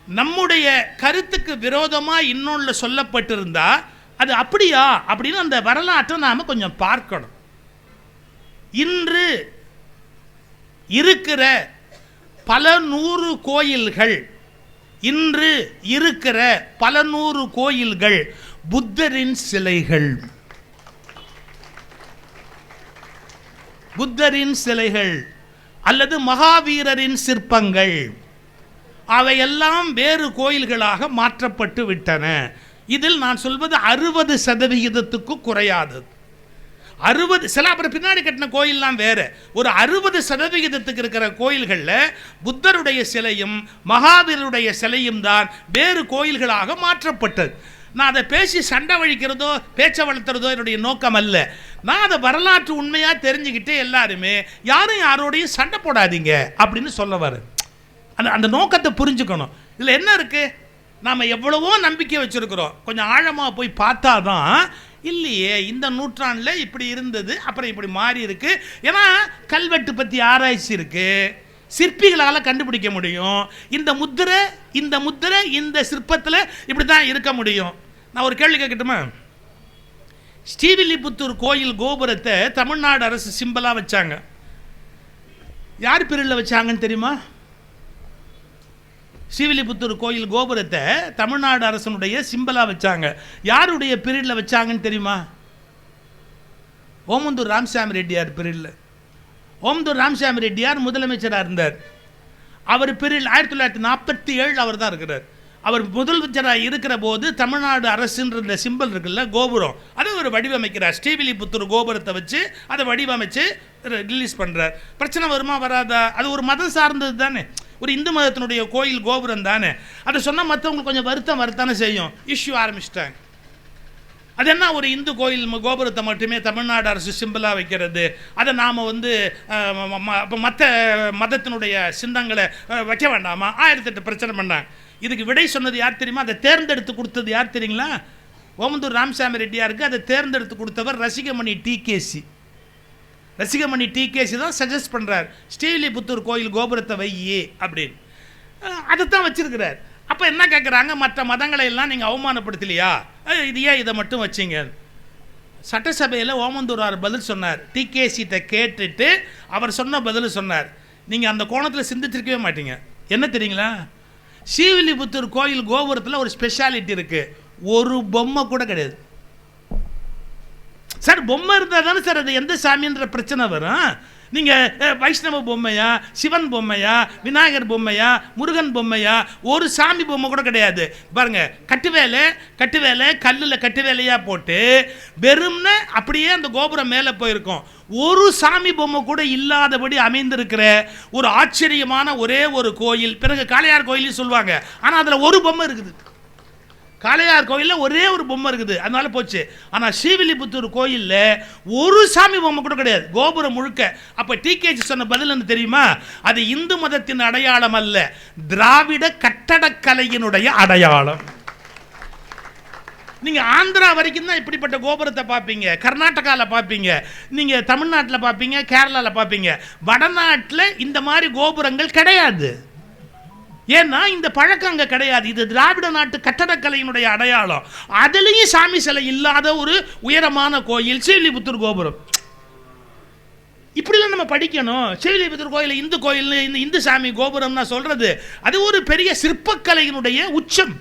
நம்முடைய கருத்துக்கு விரோதமாக இன்னொன்று சொல்லப்பட்டிருந்தா அது அப்படியா அப்படின்னு அந்த வரலாற்றை நாம் கொஞ்சம் பார்க்கணும். இன்று இருக்கிற பல நூறு கோயில்கள், இன்று இருக்கிற பல நூறு கோயில்கள் புத்தரின் சிலைகள், புத்தரின் சிலைகள் அல்லது மகாவீரரின் சிற்பங்கள், அவையெல்லாம் வேறு கோயில்களாக மாற்றப்பட்டு விட்டன. இதில் நான் சொல்வது 60% குறையாதது. 60 சில அப்புறம் பின்னாடி கட்டின கோயிலெலாம் வேறு. ஒரு 60% இருக்கிற கோயில்களில் புத்தருடைய சிலையும் மகாவீரருடைய சிலையும் தான் வேறு கோயில்களாக மாற்றப்பட்டது. நான் அதை பேசி சண்டை வழிக்கிறதோ பேச்சை வளர்த்துறதோ என்னுடைய நோக்கம் அல்ல. நான் அதை வரலாற்று உண்மையாக தெரிஞ்சுக்கிட்டு எல்லாருமே யாரும் யாரோடையும் சண்டை போடாதீங்க அப்படின்னு சொல்ல வரேன். அந்த நோக்கத்தை புரிஞ்சுக்கணும். இதில் என்ன இருக்குது, நாம் எவ்வளவோ நம்பிக்கை வச்சுருக்கிறோம், கொஞ்சம் ஆழமாக போய் பார்த்தா தான் இல்லையே இந்த நூற்றாண்டில் இப்படி இருந்தது, அப்புறம் இப்படி மாறி இருக்குது. ஏன்னா கல்வெட்டு பற்றி ஆராய்ச்சி இருக்குது, சிற்பிகளால் கண்டுபிடிக்க முடியும். இந்த முத்திரை இந்த சிற்பத்தில் இப்படி தான் இருக்க முடியும். நான் ஒரு கேள்வி கேட்கட்டுமா? ஸ்ரீவில்லிபுத்தூர் கோயில் கோபுரத்தை தமிழ்நாடு அரசு சிம்பலாக வச்சாங்க. யார் பீரியடில் வச்சாங்கன்னு தெரியுமா? ஸ்ரீவில்லிபுத்தூர் கோயில் கோபுரத்தை தமிழ்நாடு அரசனுடைய சிம்பலாக வச்சாங்க. யாருடைய பீரியடில் வச்சாங்கன்னு தெரியுமா? ஓமந்தூர் ராமசாமி ரெட்டியார் பீரியடில். ஓமந்தூர் ராமசாமி ரெட்டியார் முதலமைச்சராக இருந்தார். அவர் பீரியட் 1947 அவர் தான் இருக்கிறார். அவர் முதலமைச்சராக இருக்கிற போது தமிழ்நாடு அரசுன்ற இந்த சிம்பல் இருக்குல்ல, கோபுரம், அதை ஒரு வடிவமைக்கிறார். ஸ்ரீவில்லிபுத்தூர் கோபுரத்தை வச்சு அதை வடிவமைச்சு ரிலீஸ் பண்ணுறார். பிரச்சனை வருமா வராதா? அது ஒரு மதம் சார்ந்தது தானே, ஒரு இந்து மதத்தினுடைய கோயில் கோபுரம் தானே. அதை சொன்னால் மற்றவங்களுக்கு கொஞ்சம் வருத்தம் செய்யும். இஷ்யூ ஆரம்பிச்சிட்டாங்க. அது என்ன, ஒரு இந்து கோயில் கோபுரத்தை மட்டுமே தமிழ்நாடு அரசு சிம்பிளாக வைக்கிறது, அதை நாம் இப்போ மற்ற மதத்தினுடைய சின்னங்களை வைக்க வேண்டாமா? 1008 பிரச்சனை பண்ணாங்க. இதுக்கு விடை சொன்னது யார் தெரியுமா? அதை தேர்ந்தெடுத்து கொடுத்தது யார் தெரியுங்களா? ஓமந்தூர் ராமசாமி ரெட்டியாருக்கு அதை தேர்ந்தெடுத்து கொடுத்தவர் ரசிகமணி டிகேசி. ரசிகமணி டிகேசி தான் சஜஸ்ட் பண்ணுறார், ஸ்ரீவில்லிபுத்தூர் கோயில் கோபுரத்தை வையே அப்படின்னு. அதை தான் வச்சிருக்கிறார். அப்போ என்ன கேட்குறாங்க, மற்ற மதங்களை எல்லாம் நீங்கள் அவமானப்படுத்தலையா, இது ஏன் இதை மட்டும் வச்சிங்க? சட்டசபையில் ஓமந்தூரார் பதில் சொன்னார். டிகேசிட்ட கேட்டுட்டு அவர் சொன்ன பதில் சொன்னார். நீங்கள் அந்த கோணத்தில் சிந்திச்சிருக்கவே மாட்டீங்க. என்ன தெரியுங்களா? ஸ்ரீவில்லிபுத்தூர் கோயில் கோபுரத்தில் ஒரு ஸ்பெஷாலிட்டி இருக்குது, ஒரு பொம்மை கூட கிடையாது. சார் பொம்மை இருந்தால் தானே சார் அது எந்த சாமின்ற பிரச்சனை வரும். நீங்கள் வைஷ்ணவ பொம்மையா, சிவன் பொம்மையா, விநாயகர் பொம்மையா, முருகன் பொம்மையா, ஒரு சாமி பொம்மை கூட கிடையாது. பாருங்க, கட்டுவேலை கல்லில் கட்டுவேலையாக போட்டு வெறும்னு அப்படியே அந்த கோபுரம் மேலே போயிருக்கோம். ஒரு சாமி பொம்மை கூட இல்லாதபடி அமைந்திருக்கிற ஒரு ஆச்சரியமான ஒரே ஒரு கோயில். பிறகு காளையார் கோயிலும் சொல்லுவாங்க, ஆனால் அதில் ஒரு பொம்மை இருக்குது. காளையார் கோயிலில் ஒரே ஒரு பொம்மை இருக்குது, அதனால போச்சு. ஆனால் ஸ்ரீவில்லிபுத்தூர் கோயிலில் ஒரு சாமி பொம்மை கூட கிடையாது, கோபுரம் முழுக்க. அப்போ டிகேஜி சொன்ன பதில் என்ன தெரியுமா? அது இந்து மதத்தின் அடையாளம் அல்ல, திராவிட கட்டடக்கலையினுடைய அடையாளம். நீங்கள் ஆந்திரா வரைக்கும் தான் இப்படிப்பட்ட கோபுரத்தை பார்ப்பீங்க, கர்நாடகாவில் பார்ப்பீங்க, நீங்கள் தமிழ்நாட்டில் பார்ப்பீங்க, கேரளாவில் பார்ப்பீங்க. வடநாட்டில் இந்த மாதிரி கோபுரங்கள் கிடையாது. ஏன்னா இந்த பழக்கம் அங்கே கிடையாது. இது திராவிட நாட்டு கட்டடக்கலையினுடைய அடையாளம். அதுலேயும் சாமி சிலை இல்லாத ஒரு உயரமான கோயில் ஸ்ரீவில்லிபுத்தூர் கோபுரம். இப்படிலாம் நம்ம படிக்கணும். ஸ்ரீவில்லிபுத்தூர் கோயில் இந்து கோயில், இந்த இந்து சாமி கோபுரம் நான் சொல்றது, அது ஒரு பெரிய சிற்பக்கலையினுடைய உச்சம்.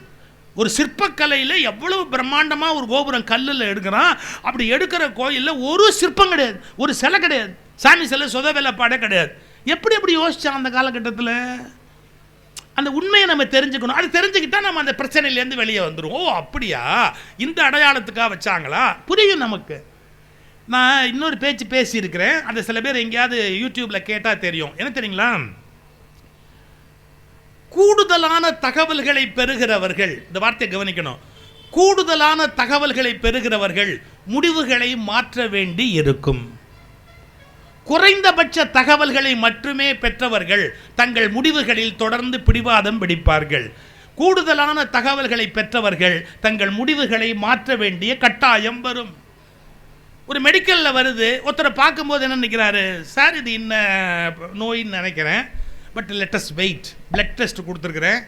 ஒரு சிற்பக்கலையில் எவ்வளவு பிரம்மாண்டமாக ஒரு கோபுரம் கல்லில் எடுக்கிறான். அப்படி எடுக்கிற கோயிலில் ஒரு சிற்பம் கிடையாது, ஒரு சிலை கிடையாது, சாமி சிலை சொத வேலைப்பாடே கிடையாது. எப்படி யோசிச்சாங்க அந்த காலகட்டத்தில்? அந்த உண்மையை நம்ம தெரிஞ்சுக்கணும். அது தெரிஞ்சுக்கிட்டா நம்ம அந்த பிரச்சனையிலேருந்து வெளியே வந்துடும். ஓ அப்படியா, இந்த அடையாளத்துக்காக வச்சாங்களா, புரியும் நமக்கு. நான் இன்னொரு பேச்சு பேசியிருக்கிறேன், அந்த சில பேர் எங்கேயாவது யூடியூப்பில் கேட்டால் தெரியும். என்ன தெரியுங்களா? கூடுதலான தகவல்களை பெறுகிறவர்கள், இந்த வார்த்தையை கவனிக்கணும், கூடுதலான தகவல்களை பெறுகிறவர்கள் முடிவுகளை மாற்ற வேண்டி இருக்கும். குறைந்தபட்ச தகவல்களை மட்டுமே பெற்றவர்கள் தங்கள் முடிவுகளில் தொடர்ந்து பிடிவாதம் பிடிப்பார்கள். கூடுதலான தகவல்களை பெற்றவர்கள் தங்கள் முடிவுகளை மாற்ற வேண்டிய கட்டாயம் வரும். ஒரு மெடிக்கலில் வருது, ஒருத்தரை பார்க்கும்போது என்ன நினைக்கிறாரு, சார் இது இன்ன நோயின்னு நினைக்கிறேன், but latest weight blood test கொடுத்துருக்குறேன்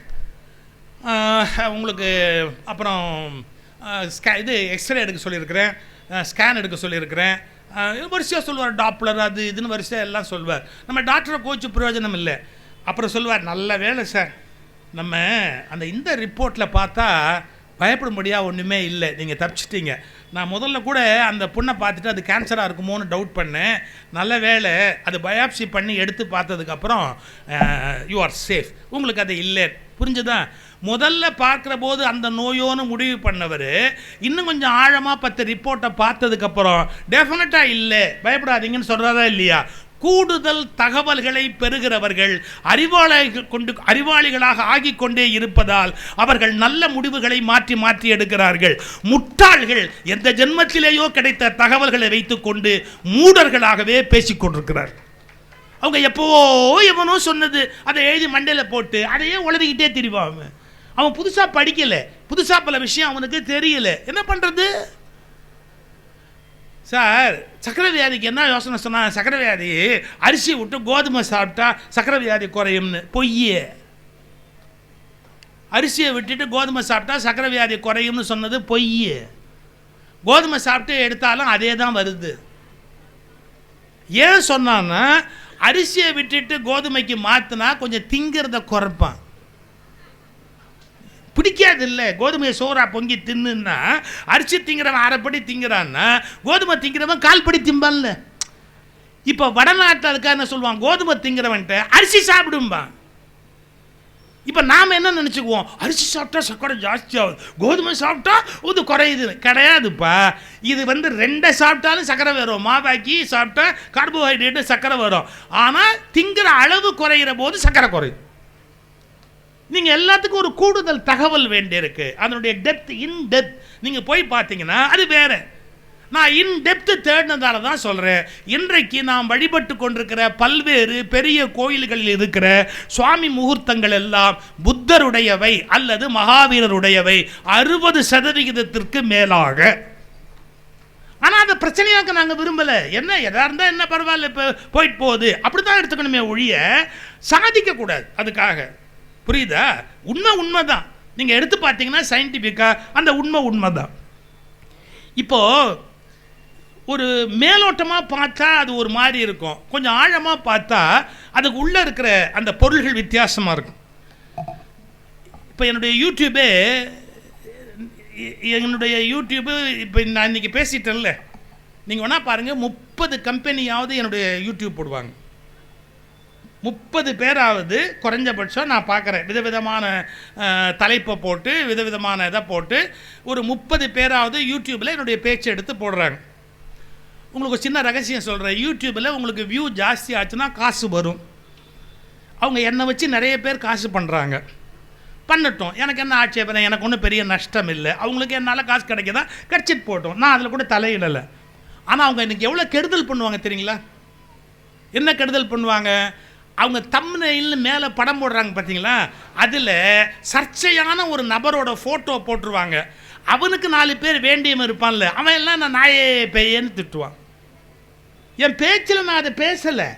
உங்களுக்கு, அப்புறம் இது எக்ஸ்ரே எடுக்க சொல்லியிருக்கிறேன், ஸ்கேன் எடுக்க சொல்லியிருக்கிறேன், வரிசையாக சொல்லுவார், டாப்ளர் அது இதுன்னு வரிசையாக எல்லாம் சொல்வார். நம்ம டாக்டரை கோச்சு பிரயோஜனம் இல்லை. அப்புறம் சொல்லுவார், நல்ல வேலை சார், நம்ம அந்த இந்த ரிப்போர்ட்டில் பார்த்தா பயப்படும்படியாக ஒன்றுமே இல்லை, நீங்கள் தப்பிச்சிட்டீங்க. நான் முதல்ல கூட அந்த பொண்ணை பார்த்துட்டு அது கேன்சராக இருக்குமோன்னு டவுட் பண்ணேன், நல்ல வேலை அது பயாப்சி பண்ணி எடுத்து பார்த்ததுக்கப்புறம் யூ ஆர் சேஃப், உங்களுக்கு அது இல்லை. புரிஞ்சுதான்? முதல்ல பார்க்குற போது அந்த நோயோன்னு முடிவு பண்ணவர் இன்னும் கொஞ்சம் ஆழமாக 10 ரிப்போர்ட்டை பார்த்ததுக்கப்புறம் டெஃபினட்டாக இல்லை, பயப்படாதீங்கன்னு சொல்கிறதா இல்லையா? கூடுதல் தகவல்களை பெறுகிறவர்கள் அறிவாளிகளாக ஆகிக்கொண்டே இருப்பதால் அவர்கள் நல்ல முடிவுகளை மாற்றி மாற்றி எடுக்கிறார்கள். முட்டாள்கள் எந்த ஜென்மத்திலேயோ கிடைத்த தகவல்களை வைத்துக்கொண்டு மூடர்களாகவே பேசிக்கொண்டிருக்கிறார். அவங்க எவனோ சொன்னது அதை எழுதி மண்டையில் போட்டு அதையே உளறிக்கிட்டே திரிவாங்க. அவன் புதுசாக படிக்கலை, புதுசாக பல விஷயம் அவனுக்கு தெரியல, என்ன பண்ணுறது? சார் சக்கரை வியாதிக்கு என்ன யோசனை சொன்னால், சக்கரை வியாதி அரிசி விட்டு கோதுமை சாப்பிட்டா சக்கரை வியாதி குறையும்னு. பொய்யே. அரிசியை விட்டுட்டு கோதுமை சாப்பிட்டா சக்கரை வியாதி குறையும்னு சொன்னது பொய்யே. கோதுமை சாப்பிட்டு எடுத்தாலும் அதே தான் வருது. ஏன் சொன்னான்னா, அரிசியை விட்டுட்டு கோதுமைக்கு மாற்றினா கொஞ்சம் திங்கிறத குறைப்பான். பிடிக்காது இல்லை, கோதுமையை சோறா பொங்கி தின்னுன்னா அரிசி திங்கிறவன் அரைப்படி திங்கிறான்னா கோதுமை திங்கிறவன் கால்படி திம்பான்ல. இப்போ வடநாட்டில் அதுக்காக என்ன சொல்லுவான், கோதுமை திங்கிறவன்ட்ட அரிசி சாப்பிடும்பான். இப்போ நாம் என்ன நினச்சிக்குவோம், அரிசி சாப்பிட்டா சக்கரை ஜாஸ்தி ஆகுது, கோதுமை சாப்பிட்டா இது குறையுது. கிடையாதுப்பா, இது 2 சாப்பிட்டாலும் சக்கரை வரும், மாவாக்கி சாப்பிட்டா கார்போஹைட்ரேட்டு சக்கரை வரும். ஆனால் திங்கிற அளவு குறைகிற போது சக்கரை குறையுது. நீங்கள் எல்லாத்துக்கும் ஒரு கூடுதல் தகவல் வேண்டியிருக்கு, அதனுடைய டெப்த், இன் டெப்த் நீங்கள் போய் பார்த்தீங்கன்னா அது வேறு. நான் இன் டெப்த்து தேடினதால தான் சொல்கிறேன். இன்றைக்கு நாம் வழிபட்டு கொண்டிருக்கிற பல்வேறு பெரிய கோயில்களில் இருக்கிற சுவாமி முகூர்த்தங்கள் எல்லாம் புத்தருடையவை அல்லது மகாவீரருடையவை 60% மேலாக. ஆனால் அதை பிரச்சனையாக்க நாங்கள் விரும்பலை. என்ன எதாக இருந்தால் என்ன பரவாயில்ல, இப்போ போயிட்டு போகுது, அப்படி தான் எடுத்துக்கணுமே ஒழிய சாதிக்கக்கூடாது அதுக்காக. புரியுதா? உண்மை தான். நீங்கள் எடுத்து பார்த்தீங்கன்னா சயின்டிஃபிக்காக அந்த உண்மை தான். இப்போது ஒரு மேலோட்டமாக பார்த்தா அது ஒரு மாதிரி இருக்கும், கொஞ்சம் ஆழமாக பார்த்தா அதுக்கு உள்ளே இருக்கிற அந்த பொருள்கள் வித்தியாசமாக இருக்கும். இப்போ என்னுடைய யூடியூப்பு இப்போ நான் இன்றைக்கி பேசிட்டேன்ல, நீங்கள் வேணால் பாருங்கள், 30 கம்பெனியாவது என்னுடைய யூடியூப் போடுவாங்க. 30 பேராவது குறைஞ்சபட்சம் நான் பார்க்குறேன். விதவிதமான தலைப்பை போட்டு விதவிதமான இதை போட்டு ஒரு 30 பேராவது யூடியூப்பில் என்னுடைய பேச்சை எடுத்து போடுறாங்க. உங்களுக்கு ஒரு சின்ன ரகசியம் சொல்கிறேன், யூடியூப்பில் உங்களுக்கு வியூ ஜாஸ்தி ஆச்சுன்னா காசு வரும். அவங்க என்னை வச்சு நிறைய பேர் காசு பண்ணுறாங்க. பண்ணட்டும், எனக்கு என்ன ஆட்சேபனை, எனக்கு ஒன்றும் பெரிய நஷ்டம் இல்லை, அவங்களுக்கு என்னால் காசு கிடைக்கதா கிடச்சிட்டு போட்டோம், நான் அதில் கூட தலையிடலை. ஆனால் அவங்க இன்றைக்கி எவ்வளோ கெடுதல் பண்ணுவாங்க தெரியுங்களா? என்ன கெடுதல் பண்ணுவாங்க? அவங்க தம்ப்நெயில்னு மேலே படம் போடுறாங்க பார்த்தீங்களா, அதில் சர்ச்சையான ஒரு நபரோட ஃபோட்டோ போட்டுருவாங்க. அவனுக்கு 4 பேர் வேண்டியவன் இருப்பான்ல, அவன் எல்லாம் நான் நாயே பேயேன்னு திட்டுவான். என் பேச்சில் நான் அதை பேசலை,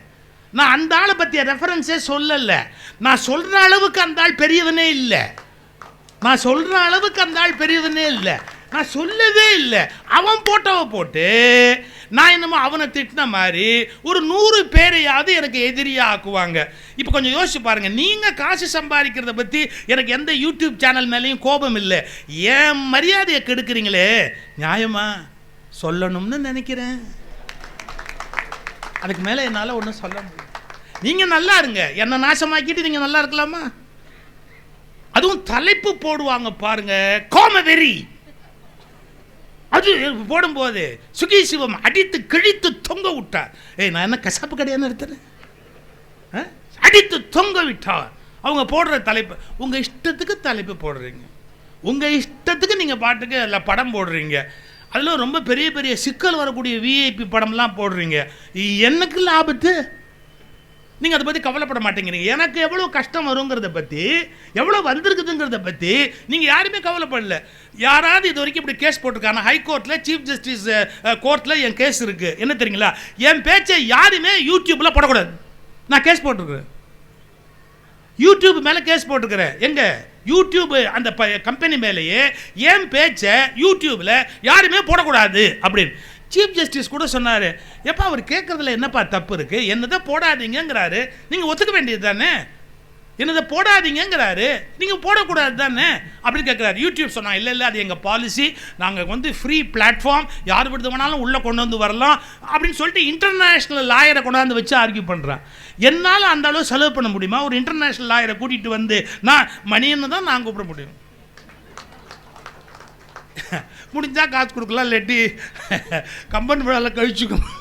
நான் அந்த ஆளை பற்றிய ரெஃபரன்ஸே சொல்லலை. நான் சொல்கிற அளவுக்கு அந்த ஆள் பெரியவனே இல்லை, நான் சொல்கிற அளவுக்கு அந்த ஆள் பெரியவனே இல்லை, நான் சொல்லவே இல்லை. அவன் போட்டோவை போட்டு நான் என்னமோ அவனை திட்டின மாதிரி ஒரு 100 பேரையாவது எனக்கு எதிரியாக ஆக்குவாங்க. இப்போ கொஞ்சம் யோசிச்சு பாருங்கள், நீங்கள் காசு சம்பாதிக்கிறத பற்றி எனக்கு எந்த யூடியூப் சேனல் மேலேயும் கோபம் இல்லை, ஏன் மரியாதையை கெடுக்கிறீங்களே, நியாயமா சொல்லணும்னு நினைக்கிறேன். அதுக்கு மேலே என்னால் ஒன்றும் சொல்ல முடியும். நீங்கள் நல்லா இருங்க, என்னை நாசமாக்கிட்டு நீங்கள் நல்லா இருக்கலாமா? அதுவும் தலைப்பு போடுவாங்க பாருங்க, கோமவெறி. அது போடும்போது சுகி சிவம் அடித்து கிழித்து தொங்க விட்டார். நான் என்ன கசாப்பு கடையான்னு எடுத்துறேன், அடித்து தொங்க விட்டார். அவங்க போடுற தலைப்பு உங்கள் இஷ்டத்துக்கு தலைப்பு போடுறீங்க, உங்கள் இஷ்டத்துக்கு நீங்கள் பாட்டுக்கு அதில் படம் போடுறீங்க. அதில் ரொம்ப பெரிய பெரிய சிக்கல் வரக்கூடிய விஐபி படம்லாம் போடுறீங்க. எனக்கு லாபத்து, நீங்கள் அதை பற்றி கவலைப்பட மாட்டேங்கிறீங்க. எனக்கு எவ்வளோ கஷ்டம் வருங்கிறத பற்றி, எவ்வளோ வந்திருக்குதுங்கிறத பற்றி நீங்கள் யாருமே கவலைப்படல. யாராவது இது வரைக்கும் இப்படி கேஸ் போட்டிருக்காங்க ஹைகோர்ட்டில், சீஃப் ஜஸ்டிஸ் கோர்ட்டில் என் கேஸ் இருக்குது. என்ன தெரியுங்களா, என் பேச்சை யாருமே யூடியூப்பில் போடக்கூடாது. நான் கேஸ் போட்டிருக்கிறேன், யூடியூப் மேலே கேஸ் போட்டிருக்கிறேன். எங்கே யூடியூப் அந்த கம்பெனி மேலேயே என் பேச்சை யூடியூப்பில் யாருமே போடக்கூடாது அப்படின்னு சீஃப் ஜஸ்டிஸ் கூட சொன்னார். எப்போ அவர் கேட்குறதுல என்னப்பா தப்பு இருக்குது, என்னதை போடாதீங்கிறாரு, நீங்கள் ஒத்துக்க வேண்டியது தானே, என்னதை போடாதீங்கிறாரு, நீங்கள் போடக்கூடாது தானே அப்படின்னு கேட்குறாரு. யூடியூப் சொன்னால் இல்லை இல்லை, அது எங்கள் பாலிசி, நாங்கள் ஃப்ரீ பிளாட்ஃபார்ம், யார் விடுது வேணாலும் உள்ளே கொண்டு வந்து வரலாம் அப்படின்னு சொல்லிட்டு இன்டர்நேஷ்னல் லாயரை கொண்டாந்து வச்சு ஆர்கியூ பண்ணுறான். என்னால் அந்த அளவு செலவு பண்ண முடியுமா? ஒரு இன்டர்நேஷ்னல் லாயரை கூட்டிகிட்டு வந்து நான் மணியன்னு தான் நான் கூப்பிட முடியும். முடிஞ்சால் காசு கொடுக்கலாம், இல்லாட்டி கம்பெனி விழாவில் கழிச்சுக்கணும்.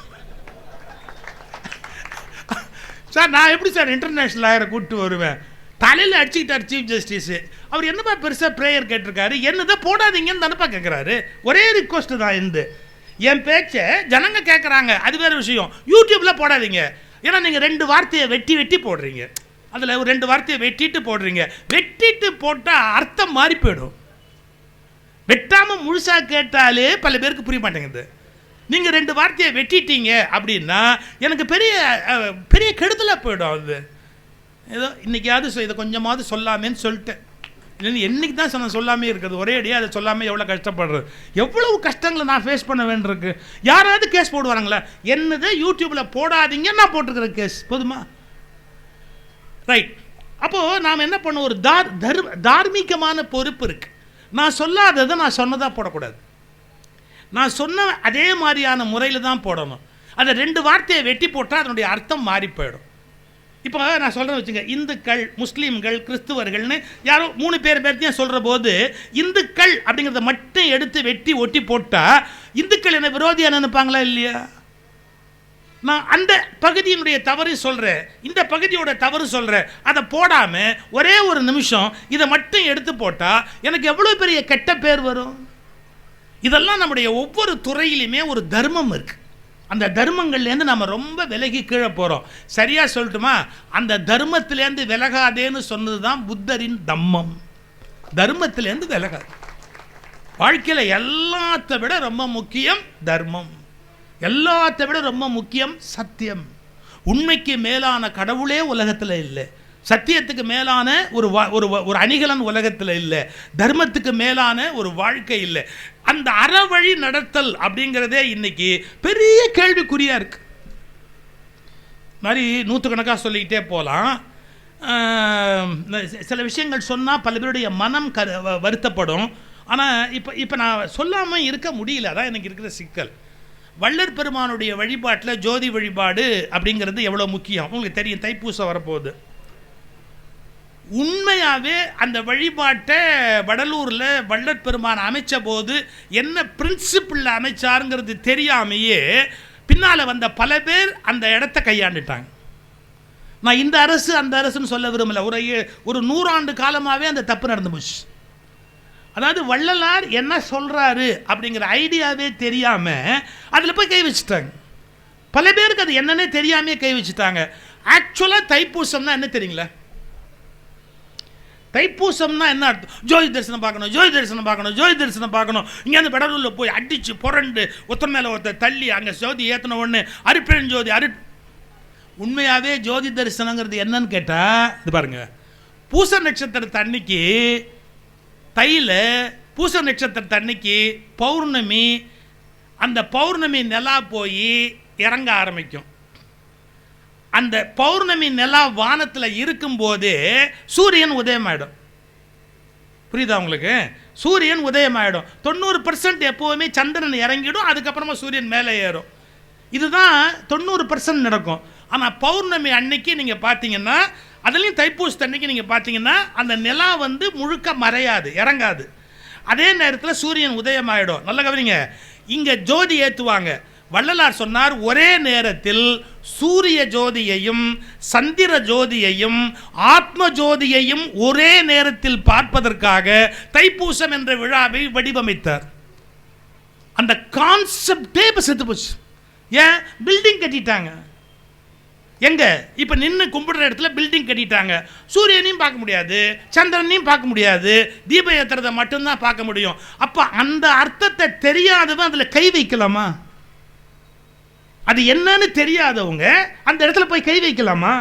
சார் நான் எப்படி சார் இன்டர்நேஷ்னல் லாயரை கூப்பிட்டு வருவேன்? தலையில் அடிச்சுக்கிட்டார் சீஃப் ஜஸ்டிஸு. அவர் என்னப்பா பெருசாக ப்ரேயர் கேட்டிருக்காரு, என்னதான் போடாதீங்கன்னு தானப்பா கேட்குறாரு. ஒரே ரிக்வஸ்ட்டு தான் இருந்து, என் பேச்சை ஜனங்க கேட்குறாங்க, அது வேறு விஷயம். யூடியூப்பில் போடாதீங்க, ஏன்னா நீங்கள் 2 வார்த்தையை வெட்டி வெட்டி போடுறீங்க, அதில் ஒரு 2 வார்த்தையை வெட்டிட்டு போடுறீங்க. வெட்டிட்டு போட்டால் அர்த்தம் மாறி போயிடும். வெட்டாமல் முழுசாக கேட்டாலே பல பேருக்கு புரிய மாட்டேங்குது. நீங்கள் 2 வார்த்தையை வெட்டிட்டீங்க அப்படின்னா எனக்கு பெரிய பெரிய கெடுதலாக போயிடும். அது ஏதோ இன்றைக்கியாவது இதை கொஞ்சமாவது சொல்லாமேன்னு சொல்லிட்டேன். இல்லைன்னு என்றைக்கு தான் சொல்லாமே இருக்குது, ஒரே அடியாக அதை சொல்லாமல் எவ்வளோ கஷ்டப்படுறது, எவ்வளவு கஷ்டங்களை நான் ஃபேஸ் பண்ண வேண்டியிருக்கு. யாராவது கேஸ் போடுவாங்களா? என்னது யூடியூப்பில் போடாதீங்க, நான் போட்டிருக்கிற கேஸ் போதுமா? ரைட். அப்போது நாம் என்ன பண்ண, ஒரு தார்மீகமான பொறுப்பு இருக்குது. நான் சொல்லாததை நான் சொன்னதாக போடக்கூடாது, நான் சொன்ன அதே மாதிரியான முறையில் தான் போடணும். அதை 2 வார்த்தையை வெட்டி போட்டால் அதனுடைய அர்த்தம் மாறி போயிடும். இப்போ நான் சொல்கிறேன் வச்சுங்க, இந்துக்கள், முஸ்லீம்கள், கிறிஸ்துவர்கள்னு யாரோ 3 பேர்த்தையும் சொல்கிற போது இந்துக்கள் அப்படிங்கிறத மட்டும் எடுத்து வெட்டி ஒட்டி போட்டால் இந்துக்கள் என்ன விரோதியாக நினைப்பாங்களா இல்லையா? நான் அந்த பகுதியினுடைய தவறு சொல்கிறேன், இந்த பகுதியோட தவறு சொல்கிறேன், அதை போடாமல் ஒரே ஒரு நிமிஷம் இதை மட்டும் எடுத்து போட்டால் எனக்கு எவ்வளோ பெரிய கெட்ட பேர் வரும். இதெல்லாம் நம்முடைய ஒவ்வொரு துறையிலுமே ஒரு தர்மம் இருக்குது. அந்த தர்மங்கள்லேருந்து நம்ம ரொம்ப விலகி கீழே போகிறோம். சரியாக சொல்லட்டுமா, அந்த தர்மத்திலேருந்து விலகாதேன்னு சொன்னது தான் புத்தரின் தம்மம். தர்மத்திலேருந்து விலகாது. வாழ்க்கையில் எல்லாத்த விட ரொம்ப முக்கியம் தர்மம், எல்லாத்த விட ரொம்ப முக்கியம் சத்தியம். உண்மைக்கு மேலான கடவுளே உலகத்தில் இல்லை, சத்தியத்துக்கு மேலான ஒரு அணிகலன் உலகத்தில் இல்லை, தர்மத்துக்கு மேலான ஒரு வாழ்க்கை இல்லை. அந்த அறவழி நடத்தல் அப்படிங்கிறதே இன்னைக்கு பெரிய கேள்விக்குறியாக இருக்கு. மாதிரி 100கணக்காக சொல்லிக்கிட்டே போகலாம். சில விஷயங்கள் சொன்னால் பல பேருடைய மனம் வருத்தப்படும். ஆனால் இப்போ நான் சொல்லாமல் இருக்க முடியல, அதான் எனக்கு இருக்கிற சிக்கல். வள்ளற் பெருமானுடைய வழிபாட்டில் ஜோதி வழிபாடு அப்படிங்கிறது எவ்வளோ முக்கியம் உங்களுக்கு தெரியும். தைப்பூசம் வரப்போகுது. உண்மையாகவே அந்த வழிபாட்டை வடலூரில் வள்ளற் பெருமான் அமைச்ச போது என்ன பிரின்சிபிளில் அமைச்சாருங்கிறது தெரியாமையே பின்னால் வந்த பல பேர் அந்த இடத்த கையாண்டுட்டாங்க. நான் இந்த அரசு அந்த அரசுன்னு சொல்ல விரும்பல. ஒரு 100 ஆண்டு காலமாகவே அந்த தப்பு நடந்து போச்சு. அதாவது வள்ளலார் என்ன சொல்கிறாரு அப்படிங்கிற ஐடியாவே தெரியாமல் அதில் போய் கை வச்சுட்டாங்க. பல பேருக்கு அது என்னன்னே தெரியாமே கை வச்சுட்டாங்க. ஆக்சுவலாக தைப்பூசம்னா என்ன தெரியுங்களா? தைப்பூசம்னா என்ன அர்த்தம்? ஜோதி தரிசனம் பார்க்கணும், ஜோதி தரிசனம் பார்க்கணும், ஜோதி தரிசனம் பார்க்கணும். இங்கே அந்த பெடலூரில் போய் அடித்து புரண்டு ஒருத்தர் மேலே ஒருத்தர் தள்ளி அங்கே ஜோதி ஏற்றின ஒன்று அருட்பெருஞ்சோதி உண்மையாகவே ஜோதி தரிசனங்கிறது என்னன்னு கேட்டால் இது பாருங்கள், பூச நட்சத்திரத்தை அன்னைக்கு தையில் பூச நட்சத்திரத்தை அன்னைக்கு பௌர்ணமி, அந்த பௌர்ணமி நிலா போய் இறங்க ஆரம்பிக்கும். அந்த பௌர்ணமி நிலா வானத்தில் இருக்கும்போது சூரியன் உதயமாயிடும். புரியுதா உங்களுக்கு? சூரியன் உதயமாயிடும். 90% எப்போவுமே சந்திரன் இறங்கிடும், அதுக்கப்புறமா சூரியன் மேலே ஏறும். இதுதான் 90% நடக்கும். ஆனால் பௌர்ணமி அன்னைக்கு நீங்கள் பார்த்தீங்கன்னா, அதுலேயும் தைப்பூசத்து அன்னைக்கு நீங்கள் பார்த்தீங்கன்னா அந்த நிலா வந்து முழுக்க மறையாது, இறங்காது. அதே நேரத்தில் சூரியன் உதயமாயிடும். நல்ல கவனிங்க, இங்கே ஜோதி ஏற்றுவாங்க. வள்ளலார் சொன்னார், ஒரே நேரத்தில் சூரிய ஜோதியையும் சந்திர ஜோதியையும் ஆத்ம ஜோதியையும் ஒரே நேரத்தில் பார்ப்பதற்காக தைப்பூசம் என்ற விழாவை வடிவமைத்தார். அந்த கான்செப்டே இப்போ செத்து போச்சு. ஏன்? பில்டிங் கட்டிட்டாங்க. எங்க இப்போ நின்று கும்பிடுற இடத்துல பில்டிங் கட்டிட்டாங்க. சூரியனையும் பார்க்க முடியாது, சந்திரனையும் பார்க்க முடியாது, தீப ஏத்துறதை மட்டும்தான் பார்க்க முடியும். அப்போ அந்த அர்த்தத்தை தெரியாதவன் அதில் கை வைக்கலாமா? அது என்னன்னு தெரியாதவங்க அந்த இடத்துல போய் கை வைக்கலாமா?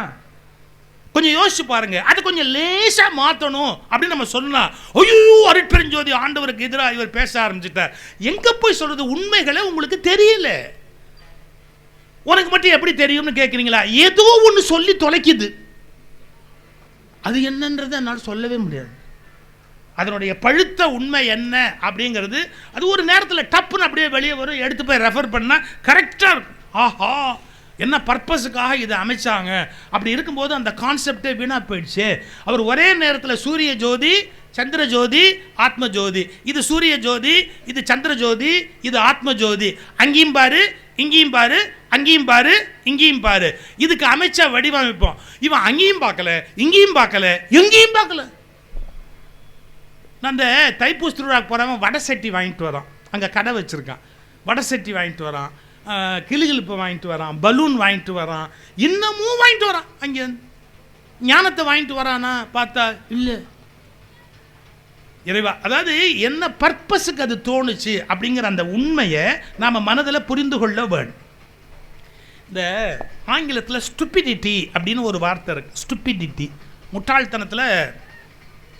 கொஞ்சம் யோசிச்சு பாருங்க. அது கொஞ்சம் லேசா மாற்றணும் அப்படின்னு நம்ம சொன்னா, ஐயோ அருட்பெருஞ்சோதி ஆண்டவருக்கு எதிராக இவர் பேச ஆரம்பிச்சுட்டார். எங்க போய் சொல்றது? உண்மைகளை உங்களுக்கு தெரியல. உனக்கு மட்டும் எப்படி தெரியும்னு கேட்குறீங்களா? ஏதோ ஒன்று சொல்லி தொலைக்குது. அது என்னன்றதை என்னால் சொல்லவே முடியாது. அதனுடைய பழுத்த உண்மை என்ன அப்படிங்கிறது அது ஒரு நேரத்தில் டப்புன்னு அப்படியே வெளியே வரும். எடுத்து போய் ரெஃபர் பண்ணால் கரெக்டாக இருக்கும். ஆஹா, என்ன பர்பஸுக்காக இதை அமைச்சாங்க. அப்படி இருக்கும்போது அந்த கான்செப்டே வீணாக போயிடுச்சு. அவர் ஒரே நேரத்தில் சூரிய ஜோதி, சந்திர ஜோதி, ஆத்ம ஜோதி, இது சூரிய ஜோதி, இது சந்திர ஜோதி, இது ஆத்ம ஜோதி, அங்கேயும் பாரு, இங்கேயும் பாரு, அங்கேயும் பாரு, இங்கேயும் பாரு. இதுக்கு அமைச்ச வடிவமைப்போம். இவன் அங்கேயும் பார்க்கல, இங்கேயும் பார்க்கல, எங்கேயும் பார்க்கல. நான் அந்த தைப்பூச திருவிழாக்கு போகிறவன் வடை சட்டி வாங்கிட்டு வரான். அங்கே கடை வச்சுருக்கான். வடை சட்டி வாங்கிட்டு வரான், கிளிகிழிப்பு வாங்கிட்டு வரான், பலூன் வாங்கிட்டு வரான், இன்னமும் வாங்கிட்டு வரான். அங்கே ஞானத்தை வாங்கிட்டு வரானா பார்த்தா இல்லை. இறைவா, அதாவது என்ன பர்பஸுக்கு அது தோணுச்சு அப்படிங்கிற அந்த உண்மையை நாம் மனதில் புரிந்து கொள்ள வேண்டும். இந்த ஆங்கிலத்தில் ஸ்டூபிடிட்டி அப்படின்னு ஒரு வார்த்தை இருக்குது. ஸ்டூபிடிட்டி, முட்டாள்தனத்தில்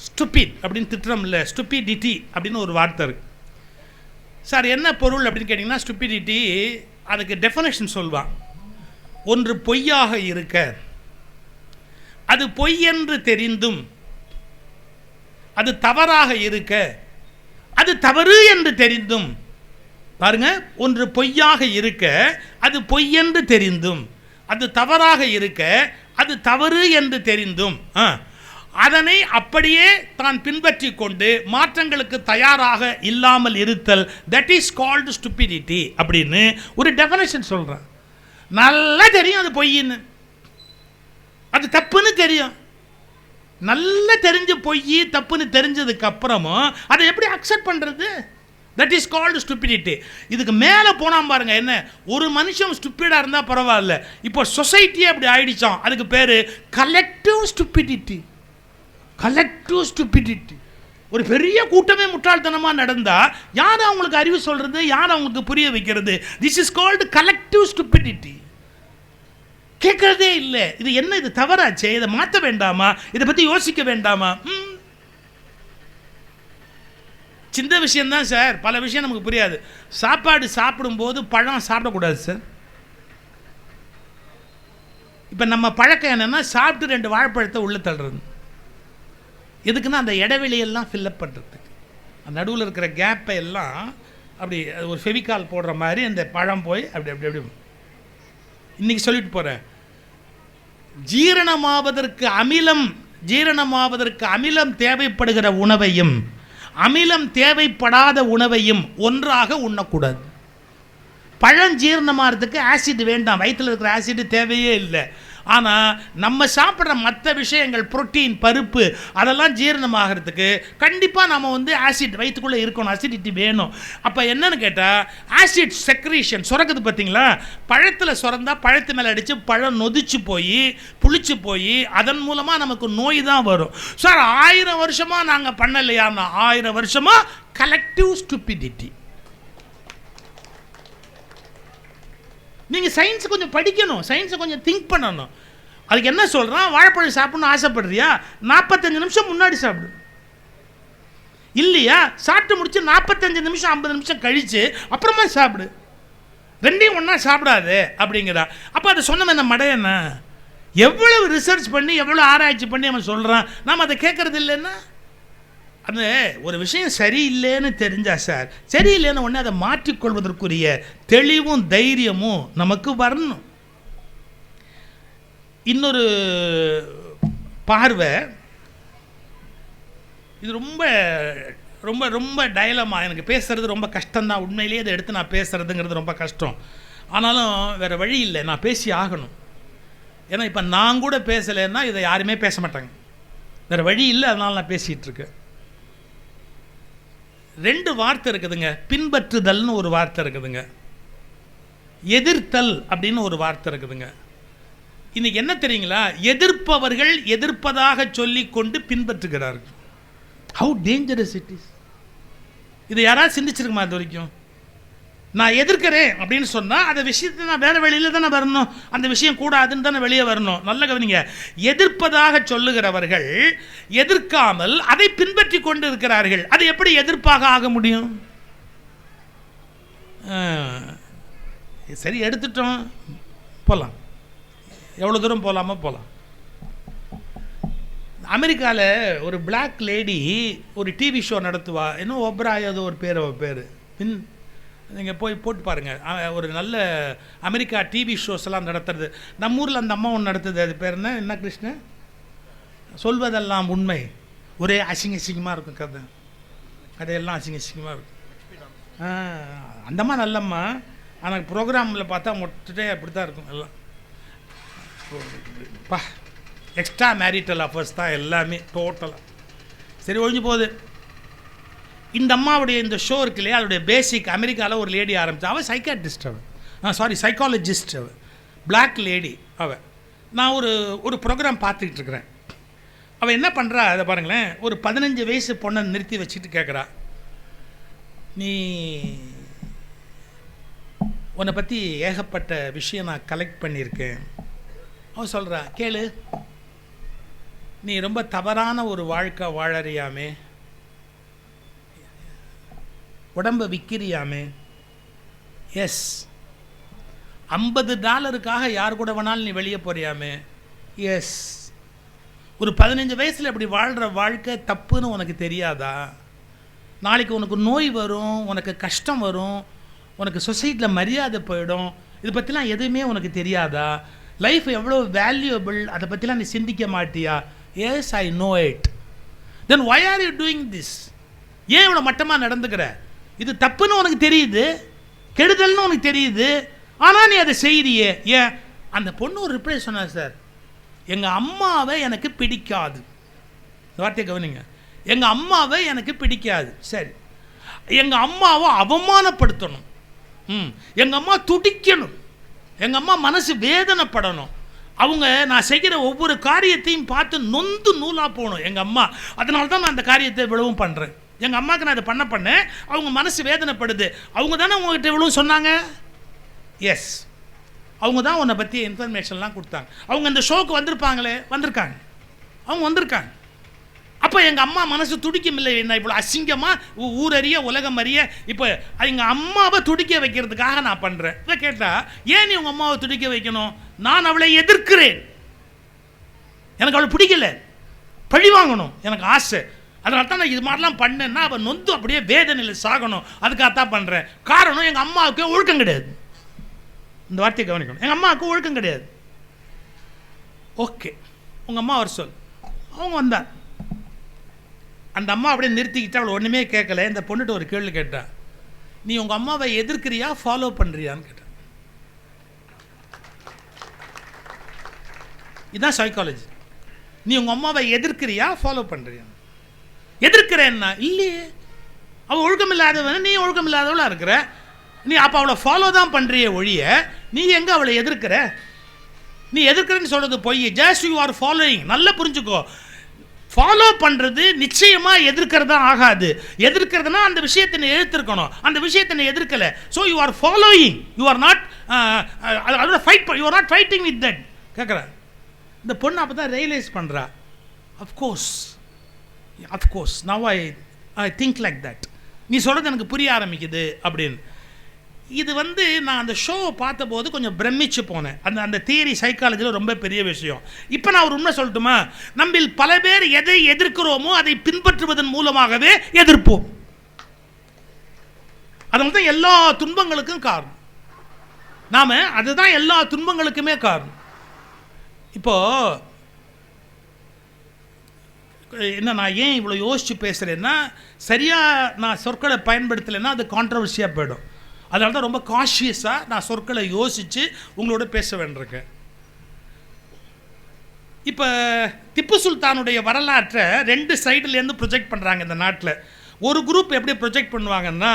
ஸ்டூபிட் அப்படின்னு திட்டம் இல்லை, ஸ்டூபிடிட்டி அப்படின்னு ஒரு வார்த்தை இருக்குது. சார் என்ன பொருள் அப்படின்னு கேட்டிங்கன்னா, ஸ்டூபிடிட்டி அதுக்கு டெஃபனேஷன் சொல்வான். ஒன்று பொய்யாக இருக்க, அது பொய் என்று தெரிந்தும் அது தவறாக இருக்க, அது தவறு என்று தெரிந்தும். பாருங்க, ஒன்று பொய்யாக இருக்க, அது பொய் என்று தெரிந்தும், அது தவறாக இருக்க, அது தவறு என்று தெரிந்தும் அதனை அப்படியே தான் பின்பற்றி கொண்டு மாற்றங்களுக்கு தயாராக இல்லாமல் இருத்தல், தட் இஸ் கால்டு ஸ்டூபிடிட்டி அப்படின்னு ஒரு டெஃபனேஷன் சொல்கிறேன். நல்லா தெரியும் அது பொய்ன்னு, அது தப்புன்னு தெரியும். நல்லா தெரிஞ்சு பொய் தப்புன்னு தெரிஞ்சதுக்கு அப்புறமும் அதை எப்படி அக்செப்ட் பண்ணுறது? That is called stupidity. இதுக்கு மேலே போனால் பாருங்க, என்ன ஒரு மனுஷன் ஸ்டூபிடாக இருந்தால் பரவாயில்ல, இப்போ சொசைட்டியே அப்படி ஆயிடுச்சான். அதுக்கு பேர் கலெக்டிவ் ஸ்டூபிடிட்டி. Collective stupidity. ஒரு பெரிய கூட்டமே முட்டாள்தனமாக நடந்தால் யார் அவங்களுக்கு அறிவு சொல்கிறது, யார் அவங்களுக்கு புரிய வைக்கிறது? This is called collective stupidity. கேட்கறதே இல்லை. இது என்ன, இது தவறாச்சே, இதை மாற்ற வேண்டாமா, இதை பற்றி யோசிக்க வேண்டாமா? சின்ன விஷயம்தான் சார், பல விஷயம் நமக்கு புரியாது. சாப்பாடு சாப்பிடும்போது பழம் சாப்பிடக்கூடாது சார். இப்போ நம்ம பழக்கம் என்னென்னா, சாப்பிட்டு 2 வாழைப்பழத்தை உள்ளே தள்ளுறது. எதுக்குன்னா அந்த இடைவெளியெல்லாம் ஃபில்லப் பண்ணுறதுக்கு, அந்த நடுவில் இருக்கிற கேப்பை எல்லாம் அப்படி ஒரு ஃபெவிகால் போடுற மாதிரி அந்த பழம் போய் அப்படி அப்படி அப்படி. இன்றைக்கி சொல்லிட்டு போகிறேன், ஜீரணமாவதற்கு அமிலம் தேவைப்படுகிற உணவையும் அமிலம் தேவைப்படாத உணவையும் ஒன்றாக உண்ணக்கூடாது. பழம் ஜீரணமாகிறதுக்கு ஆசிட் வேண்டாம், வயிற்றில் இருக்கிற ஆசிட் தேவையே இல்லை. ஆனால் நம்ம சாப்பிட்ற மற்ற விஷயங்கள் புரோட்டீன், பருப்பு அதெல்லாம் ஜீரணமாகிறதுக்கு கண்டிப்பாக நம்ம வந்து ஆசிட் வயிற்றுக்குள்ளே இருக்கணும், அசிடிட்டி வேணும். அப்போ என்னன்னு கேட்டால் ஆசிட் செக்ரீஷன் சுரக்குது பார்த்தீங்களா, பழத்தில் சுரந்தா பழத்து மேலே அடித்து பழம் நொதிச்சு போய் புளிச்சு போய் அதன் மூலமாக நமக்கு நோய் தான் வரும். சார் 1000 வருஷமாக நாங்கள் பண்ணலையான்னா 1000 வருஷமாக கலெக்டிவ் ஸ்டூபிடிட்டி. நீங்கள் சயின்ஸை கொஞ்சம் படிக்கணும், சயின்ஸை கொஞ்சம் திங்க் பண்ணணும். அதுக்கு என்ன சொல்கிறான், வாழைப்பழம் சாப்பிடணும்னு ஆசைப்படுறியா 45 நிமிஷம் முன்னாடி சாப்பிடு, இல்லையா சாப்பிட்டு முடிச்சு 45 நிமிஷம் 50 நிமிஷம் கழித்து அப்புறமா சாப்பிடு, ரெண்டையும் ஒன்றா சாப்பிடாது அப்படிங்கிறா. அப்போ அதை சொன்னவன் என்ன மடையண்ணா, எவ்வளவு ரிசர்ச் பண்ணி எவ்வளோ ஆராய்ச்சி பண்ணி அவன் சொல்கிறான், நாம் அதை கேட்குறது இல்லைன்னா. அந்த ஒரு விஷயம் சரியில்லைன்னு தெரிஞ்சா சார், சரியில்லைன்னு உடனே அதை மாற்றிக்கொள்வதற்குரிய தெளிவும் தைரியமும் நமக்கு வரணும். இன்னொரு பார்வை, இது ரொம்ப ரொம்ப ரொம்ப டயலமா, எனக்கு பேசுகிறது ரொம்ப கஷ்டம்தான் உண்மையிலேயே. அதை எடுத்து நான் பேசுகிறதுங்கிறது ரொம்ப கஷ்டம், ஆனாலும் வேறு வழி இல்லை, நான் பேசி ஆகணும். ஏன்னா இப்போ நான் கூட பேசலைன்னா இதை யாருமே பேச மாட்டாங்க, வேறு வழி இல்லை, அதனால் நான் பேசிகிட்டு இருக்கேன். 2 வார்த்தை இருக்குதுங்க, பின்பற்றுதல்னு ஒரு வார்த்தை இருக்குதுங்க, எதிர்த்தல் அப்படின்னு ஒரு வார்த்தை இருக்குதுங்க. இன்னைக்கு என்ன தெரியுங்களா, எதிர்ப்பவர்கள் எதிர்ப்பதாக சொல்லிக் கொண்டு பின்பற்றுகிறார்கள். How dangerous it is. இதை யாராவது சிந்திச்சிருக்குமா இது வரைக்கும்? நான் எதிர்க்கிறேன் அப்படின்னு சொன்னால் அந்த விஷயத்தை நான் வேறு வெளியில் தானே வரணும், அந்த விஷயம் கூடாதுன்னு தானே வெளியே வரணும். நல்ல கவனிங்க, எதிர்ப்பதாக சொல்லுகிறவர்கள் எதிர்க்காமல் அதை பின்பற்றி கொண்டு இருக்கிறார்கள். அது எப்படி எதிர்ப்பாக ஆக முடியும்? சரி எடுத்துட்டோம், போகலாம், எவ்வளோ தூரம் போகலாமா போகலாம். அமெரிக்காவில் ஒரு பிளாக் லேடி ஒரு டிவி ஷோ நடத்துவா, இன்னும் ஒப்ராயது ஒரு பேர் நீங்கள் போய் போட்டு பாருங்கள். ஒரு நல்ல அமெரிக்கா டிவி ஷோஸ் எல்லாம் நடத்துறது. நம்ம ஊரில் அந்த அம்மா ஒன்று நடத்துது, அது பேர் என்ன கிருஷ்ணன், சொல்வதெல்லாம் உண்மை. ஒரே அசிங்கமாக இருக்கும் கதை, கதையெல்லாம் அசிங்கமாக இருக்கும். அந்தம்மா நல்லம்மா, ஆனால் ப்ரோக்ராமில் பார்த்தா மொட்டே அப்படி தான் இருக்கும் எல்லாம். பா எக்ஸ்ட்ரா மேரிட்டல் அஃபேர்ஸ் தான் எல்லாமே டோட்டலாக. சரி ஒழிஞ்சு போகுது. இந்த அம்மாவுடைய இந்த ஷோ இருக்கு இல்லையா, அதோடைய பேசிக் அமெரிக்காவில் ஒரு லேடி ஆரம்பித்தா, அவள் சைக்காட்ரிஸ்ட், அவள் சைக்காலஜிஸ்ட், அவள் பிளாக் லேடி. அவள் நான் ஒரு ப்ரோக்ராம் பார்த்துக்கிட்டு இருக்கிறேன். அவள் என்ன பண்ணுறா அதை பாருங்களேன், ஒரு 15 வயசு பொண்ணை நிறுத்தி வச்சுட்டு கேட்குறா, நீ உன்னை பற்றி ஏகப்பட்ட விஷயம் நான் கலெக்ட் பண்ணியிருக்கேன். அவன் சொல்கிறா, கேளு, நீ ரொம்ப தவறான ஒரு வாழ்க்கை வாழறியாமே, உடம்பை விற்கிறியாமே, எஸ், $50 யார் கூட வேணாலும் நீ வெளியே போறியாமே, எஸ், ஒரு 15 வயசில் இப்படி வாழ்கிற வாழ்க்கை தப்புன்னு உனக்கு தெரியாதா? நாளைக்கு உனக்கு நோய் வரும், உனக்கு கஷ்டம் வரும், உனக்கு சொசைட்டியில் மரியாதை போயிடும், இதை பற்றிலாம் எதுவுமே உனக்கு தெரியாதா? லைஃப் எவ்வளோ வேல்யூபிள், அதை பற்றிலாம் நீ சிந்திக்க மாட்டியா? Yes, I know it. Then why are you doing this? ஏன் இவ்வளோ மட்டமாக நடந்துக்கிற? இது தப்புன்னு உனக்கு தெரியுது, கெடுதல்னு உனக்கு தெரியுது, ஆனால் நீ அதை செய்கிறியே ஏன்? அந்த பொண்ணு ஒரு ரிப்ளை சொன்னா, சார் எங்கள் அம்மாவை எனக்கு பிடிக்காது. இந்த வார்த்தையை கவனிங்க, எங்கள் அம்மாவை எனக்கு பிடிக்காது. சரி, எங்கள் அம்மாவை அவமானப்படுத்தணும், எங்கள் அம்மா துடிக்கணும், எங்கள் அம்மா மனசு வேதனைப்படணும், அவங்க நான் செய்கிற ஒவ்வொரு காரியத்தையும் பார்த்து நொந்து நூலாக போகணும் எங்கள் அம்மா, அதனால தான் நான் அந்த காரியத்தை இவ்வளவும் பண்ணுறேன். எங்கள் அம்மாவுக்கு நான் இதை பண்ணேன், அவங்க மனசு வேதனைப்படுது. அவங்க தானே உங்கள்கிட்ட இவ்வளவு சொன்னாங்க, எஸ், அவங்க தான் உன்னை பற்றி இன்ஃபர்மேஷன்லாம் கொடுத்தாங்க. அவங்க இந்த ஷோக்கு வந்திருக்காங்க, அவங்க வந்திருக்காங்க. அப்போ எங்கள் அம்மா மனசு துடிக்கும் இல்லை, என்ன இவ்வளோ அசிங்கமாக ஊரறிய உலகம் அறிய இப்போ எங்கள் அம்மாவை துடிக்க வைக்கிறதுக்காக நான் பண்ணுறேன். இதை கேட்டால், ஏன் நீ உங்கள் அம்மாவை துடிக்க வைக்கணும்? நான் அவளை எதிர்க்கிறேன், எனக்கு அவளை பிடிக்கல, பழி வாங்கணும் எனக்கு ஆசை, அதனால தான் நான் இது மாதிரிலாம் பண்ணேன்னா அவள் நொந்து அப்படியே வேதனையில் சாகணும், அதுக்காகத்தான் பண்ணுறேன். காரணம், எங்கள் அம்மாவுக்கு ஒழுக்கம் கிடையாது. இந்த வார்த்தையை கவனிக்கணும், எங்கள் அம்மாவுக்கு ஒழுக்கம் கிடையாது. ஓகே, உங்கள் அம்மா வர சொல். அவங்க வந்தார். அந்த அம்மா அப்படியே நிறுத்திக்கிட்டு அவளை ஒன்றுமே கேட்கல. இந்த பொண்ணுகிட்ட ஒரு கேள்வி கேட்டா, நீ உங்கள் அம்மாவை எதிர்க்கிறியா ஃபாலோ பண்ணுறியான்னு கேட்டான். இதுதான் சைக்காலஜி. நீ உங்கள் அம்மாவை எதிர்க்கிறியா ஃபாலோ பண்ணுறியா? எதிர்க்கிறேன்னா இல்லையே, அவள் ஒழுக்கம் இல்லாதவன், நீ ஒழுக்கம் இல்லாதவளாக இருக்கிற, நீ அப்போ அவளை ஃபாலோ தான் பண்ணுறிய ஒழிய நீ எங்கே அவளை எதிர்க்கிற? நீ எதிர்க்கிறேன்னு சொல்கிறது பொய். Just you are following. நல்லா புரிஞ்சுக்கோ, ஃபாலோ பண்ணுறது நிச்சயமாக எதிர்க்கிறதா ஆகாது. எதிர்க்கிறதுனா அந்த விஷயத்தை நீ எதிர்த்திருக்கணும், அந்த விஷயத்தை நீ எதிர்க்கலை. So you are following, you are not அதோட fight, you are not fighting with that. கேட்குறேன். இந்த பொண்ணு அப்போ தான் ரியலைஸ் பண்ணுறா, of course now I think like that. நீ சொல்கிறது எனக்கு புரிய ஆரம்பிக்குது அப்படின்னு. இது நான் அந்த ஷோவை பார்த்தபோது கொஞ்சம் பிரமிச்சு போனேன். அந்த தியரி சைக்காலஜியில் ரொம்ப பெரிய விஷயம். இப்போ நான் ஒரு உண்மை சொல்லட்டுமா? நம்மில் பல பேர் எதை எதிர்க்கிறோமோ அதை பின்பற்றுவதன் மூலமாகவே எதிர்ப்போம். அதனால தான் எல்லா துன்பங்களுக்கும் காரணம். நாம அதுதான் எல்லா துன்பங்களுக்குமே காரணம். இப்போ என்ன, நான் ஏன் இவ்வளோ யோசிச்சு பேசுகிறேன்னா, சரியாக நான் சொற்களை பயன்படுத்தலைன்னா அது கான்ட்ரவர்சியாக போயிடும். அதனால தான் ரொம்ப காஷியஸாக நான் சொற்களை யோசித்து உங்களோட பேச வேண்டியிருக்கேன். இப்போ திப்பு சுல்தானுடைய வரலாற்றை 2 சைடுலேருந்து ப்ரொஜெக்ட் பண்ணுறாங்க இந்த நாட்டில். ஒரு குரூப் எப்படி ப்ரொஜெக்ட் பண்ணுவாங்கன்னா,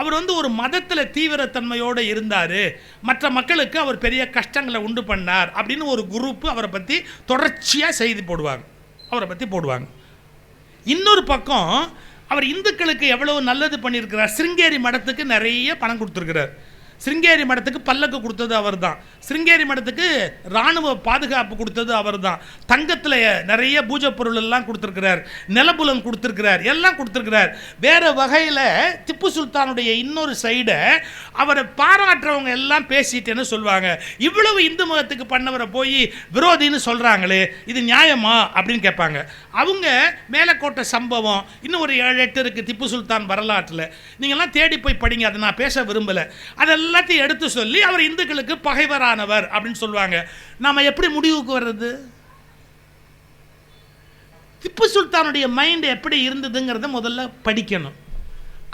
அவர் ஒரு மதத்தில் தீவிரத்தன்மையோடு இருந்தார், மற்ற மக்களுக்கு அவர் பெரிய கஷ்டங்களை உண்டு பண்ணார் அப்படின்னு ஒரு குரூப்பு அவரை பற்றி தொடர்ச்சியாக செய்தி போடுவாங்க, அவரை பற்றி போடுவாங்க. இன்னொரு பக்கம் அவர் இந்துக்களுக்கு எவ்வளவு நல்லது பண்ணியிருக்கிறார். சிருங்கேரி மடத்துக்கு நிறைய பணம் கொடுத்துருக்கிறார். சிருங்கேரி மடத்துக்கு பல்லக்கு கொடுத்தது அவர் தான். சிருங்கேரி மடத்துக்கு இராணுவ பாதுகாப்பு கொடுத்தது அவர் தான். தங்கத்தில் நிறைய பூஜை பொருள் எல்லாம் கொடுத்துருக்கிறார், நிலபுலம் கொடுத்துருக்கிறார், எல்லாம் கொடுத்துருக்கிறார். வேறு வகையில் திப்பு சுல்தானுடைய இன்னொரு சைடை அவரை பாராட்டுறவங்க எல்லாம் பேசிட்டேன்னு சொல்லுவாங்க. இவ்வளவு இந்து மதத்துக்கு பண்ணவரை போய் விரோதின்னு சொல்கிறாங்களே, இது நியாயமா அப்படின்னு கேட்பாங்க. அவங்க மேலக்கோட்டை சம்பவம் இன்னும் ஒரு 7-8 இருக்குது திப்பு சுல்தான் வரலாற்றில். நீங்கள்லாம் தேடி போய் படிங்க, அதை நான் பேச விரும்பலை. அதெல்லாம் எல்லாத்தையும் எடுத்து சொல்லி அவர் இந்துக்களுக்கு பகைவரானவர் அப்படின்னு சொல்லுவாங்க. நாம எப்படி முடிவுக்கு வர்றது? திப்பு சுல்தானுடைய மைண்ட் எப்படி இருந்ததுங்கிறத முதல்ல படிக்கணும்.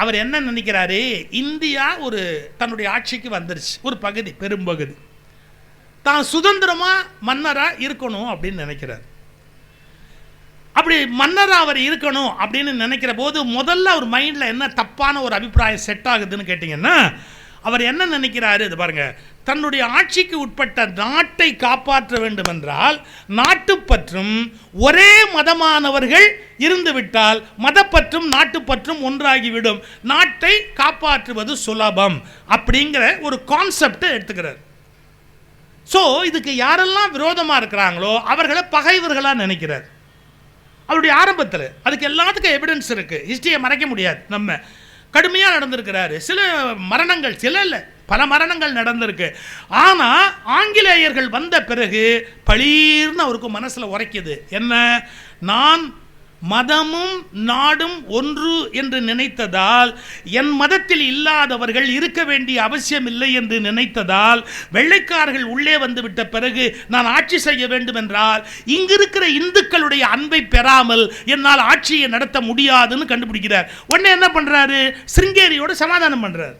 அவர் என்ன நினைக்கிறாரு, இந்தியா ஒரு தன்னுடைய ஆட்சிக்கு வந்துருச்சு, ஒரு பகுதி, பெரும்பகுதி, தான் சுதந்திரமா மன்னரா இருக்கணும் அப்படின்னு நினைக்கிறார். அப்படி மன்னராக அவர் இருக்கணும் அப்படின்னு நினைக்கிற போது முதல்ல அவர் மைண்டில் என்ன தப்பான ஒரு அபிப்பிராயம் செட் ஆகுதுன்னு கேட்டிங்கன்னா, அவர் என்ன நினைக்கிறாரு, இது பாருங்க, தன்னுடைய ஆட்சிக்கு உட்பட்ட நாட்டை காப்பாற்ற வேண்டும் என்றால் நாட்டுப்பற்றும் ஒரே மதமானவர்கள் இருந்துவிட்டால் மதப்பற்றும் நாட்டுப்பற்றும் ஒன்றாகிவிடும், நாட்டை காப்பாற்றுவது சுலபம் அப்படிங்கிற ஒரு கான்செப்டை எடுத்துக்கிறார். ஸோ இதுக்கு யாரெல்லாம் விரோதமாக இருக்கிறாங்களோ அவர்களை பகைவர்களாக நினைக்கிறார். அவருடைய ஆரம்பத்தில் அதுக்கு எல்லாத்துக்கும் எவிடன்ஸ் இருக்குது, ஹிஸ்டரியை மறைக்க முடியாது. நம்ம கடுமையாக நடந்திருக்கிறாரு, சில மரணங்கள், சில இல்லை பல மரணங்கள் நடந்திருக்கு. ஆனால் ஆங்கிலேயர்கள் வந்த பிறகு பளீர்னு அவருக்கு மனசில் உரைக்குது, என்ன, நான் மதமும் நாடும் ஒன்று என்று நினைத்ததால், என் மதத்தில் இல்லாதவர்கள் இருக்க வேண்டிய அவசியம் இல்லை என்று நினைத்ததால், வெள்ளைக்காரர்கள் உள்ளே வந்துவிட்ட பிறகு நான் ஆட்சி செய்ய வேண்டும் என்றால் இங்கிருக்கிற இந்துக்களுடைய அன்பை பெறாமல் என்னால் ஆட்சியை நடத்த முடியாதுன்னு கண்டுபிடிக்கிறார். உடனே என்ன பண்றாரு, சிருங்கேரியோட சமாதானம் பண்றார்.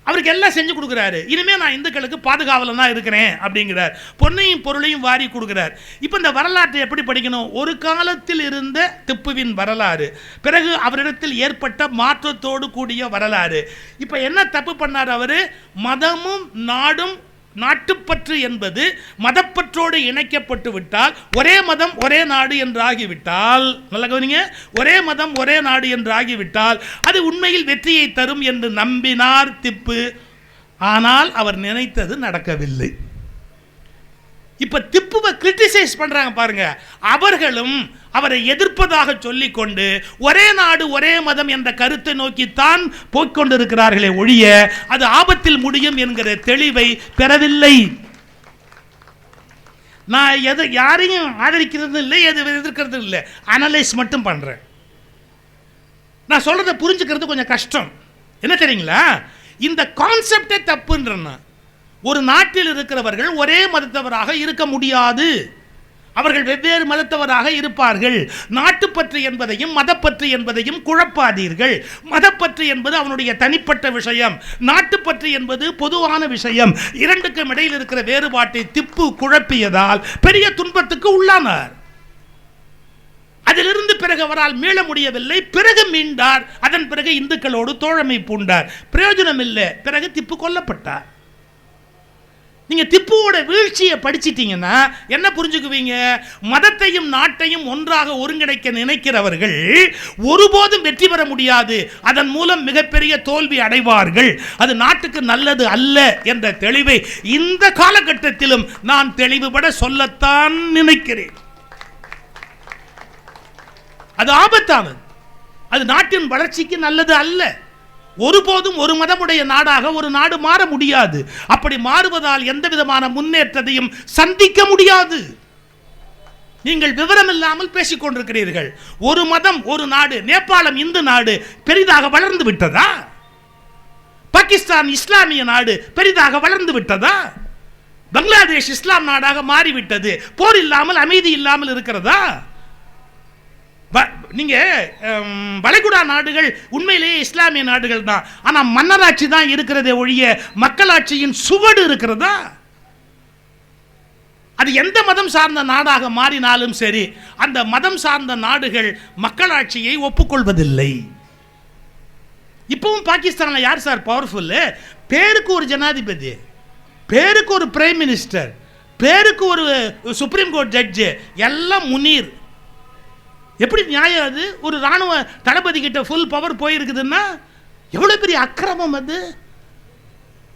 அவருக்கு எல்லாம் செஞ்சு கொடுக்குறாரு. இனிமேல் நான் இந்துக்களுக்கு பாதுகாவலனா இருக்கிறேன் அப்படிங்கிறார். பொன்னையும் பொருளையும் வாரி கொடுக்குறார். இப்போ இந்த வரலாற்றை எப்படி படிக்கணும்? ஒரு காலத்தில் இருந்த திப்புவின் வரலாறு, பிறகு அவரிடத்தில் ஏற்பட்ட மாற்றத்தோடு கூடிய வரலாறு. இப்போ என்ன தப்பு பண்ணார் அவர்? மதமும் நாடும், நாட்டுப்பற்று என்பது மதப்பற்றோடு இணைக்கப்பட்டு விட்டால், ஒரே மதம் ஒரே நாடு என்று ஆகிவிட்டால், நல்ல கவனிங்க, ஒரே மதம் ஒரே நாடு என்று ஆகிவிட்டால் அது உண்மையில் வெற்றியை தரும் என்று நம்பினார் திப்பு. ஆனால் அவர் நினைத்தது நடக்கவில்லை. இப்ப திப்புவை கிரிட்டிசைஸ் பண்றாங்க பாருங்க, அவர்களும் அவரை எதிர்ப்பதாக சொல்லிக்கொண்டு ஒரே நாடு ஒரே மதம் என்ற கருத்தை நோக்கித்தான் போய்கொண்டிருக்கிறார்களே ஒழிய அது ஆபத்தில் முடியும் என்கிற தெளிவை பெறவில்லை. நான் யாரையும் ஆதரிக்கிறது இல்லை, எதிர்க்கிறது இல்லை, அனலைஸ் மட்டும் பண்றேன். நான் சொல்றதை புரிஞ்சுக்கிறது கொஞ்சம் கஷ்டம். என்ன தெரியுங்களா, இந்த கான்செப்டே தப்புன்றேன்னா, ஒரு நாட்டில் இருக்கிறவர்கள் ஒரே மதத்தவராக இருக்க முடியாது. அவர்கள் வெவ்வேறு மதத்தவராக இருப்பார்கள். நாட்டுப்பற்று என்பதையும் மதப்பற்று என்பதையும் குழப்பாதீர்கள். மதப்பற்று என்பது அவனுடைய தனிப்பட்ட விஷயம், நாட்டுப்பற்று என்பது பொதுவான விஷயம். இரண்டுக்கும் இடையில் இருக்கிற வேறுபாட்டை திப்பு குழப்பியதால் பெரிய துன்பத்துக்கு உள்ளானார். அதிலிருந்து பிறகு அவரால் மீள முடியவில்லை. பிறகு மீண்டார். அதன் பிறகு இந்துக்களோடு தோழமை பூண்டார். பிரயோஜனம் இல்லை. பிறகு திப்பு கொல்லப்பட்டார். நீங்க திப்புவோட வீழ்ச்சியை படிச்சிட்டீங்கன்னா என்ன புரிஞ்சுக்குவீங்க? மதத்தையும் நாட்டையும் ஒன்றாக ஒருங்கிணைக்க நினைக்கிறவர்கள் ஒருபோதும் வெற்றி பெற முடியாது. அதன் மூலம் மிகப்பெரிய தோல்வி அடைவார்கள். அது நாட்டுக்கு நல்லது அல்ல என்ற தெளிவை இந்த காலகட்டத்திலும் நான் தெளிவுபட சொல்லத்தான் நினைக்கிறேன். அது ஆபத்தானது. அது நாட்டின் வளர்ச்சிக்கு நல்லது அல்ல. ஒருபோதும் ஒரு மதமுடைய நாடாக ஒரு நாடு மாற முடியாது. அப்படி மாறுவதால் எந்த விதமான முன்னேற்றத்தையும் சந்திக்க முடியாது. நீங்கள் விவரம் இல்லாமல் பேசிக் கொண்டிருக்கிறீர்கள். ஒரு மதம் ஒரு நாடு, நேபாளம் இந்து நாடு பெரிதாக வளர்ந்து விட்டதா? பாகிஸ்தான் இஸ்லாமிய நாடு பெரிதாக வளர்ந்து விட்டதா? பங்களாதேஷ் இஸ்லாம் நாடாக மாறிவிட்டது. போர் இல்லாமல் அமைதி இல்லாமல் இருக்கிறதா? நீங்க வளைகுடா நாடுகள் உண்மையிலேயே இஸ்லாமிய நாடுகள் தான். ஆனா மன்னராட்சி தான் இருக்கிறதே ஒழிய மக்களாட்சியின் சுவடு இருக்கிறதா? அது எந்த மதம் சார்ந்த நாடாக மாறினாலும் சரி, அந்த மதம் சார்ந்த நாடுகள் மக்களாட்சியை ஒப்புக்கொள்வதில்லை. இப்பவும் பாகிஸ்தான்ல யார் சார் பவர்ஃபுல்? பேருக்கு ஒரு ஜனாதிபதி, பேருக்கு ஒரு பிரைம் மினிஸ்டர், பேருக்கு ஒரு சுப்ரீம் கோர்ட் ஜட்ஜு, எல்லாம் முனீர். எப்படி நியாயம் அது? ஒரு ராணுவ தளபதி கிட்ட ஃபுல் பவர் போயிருக்குதுன்னா எவ்வளவு பெரிய அக்கிரமம் அது.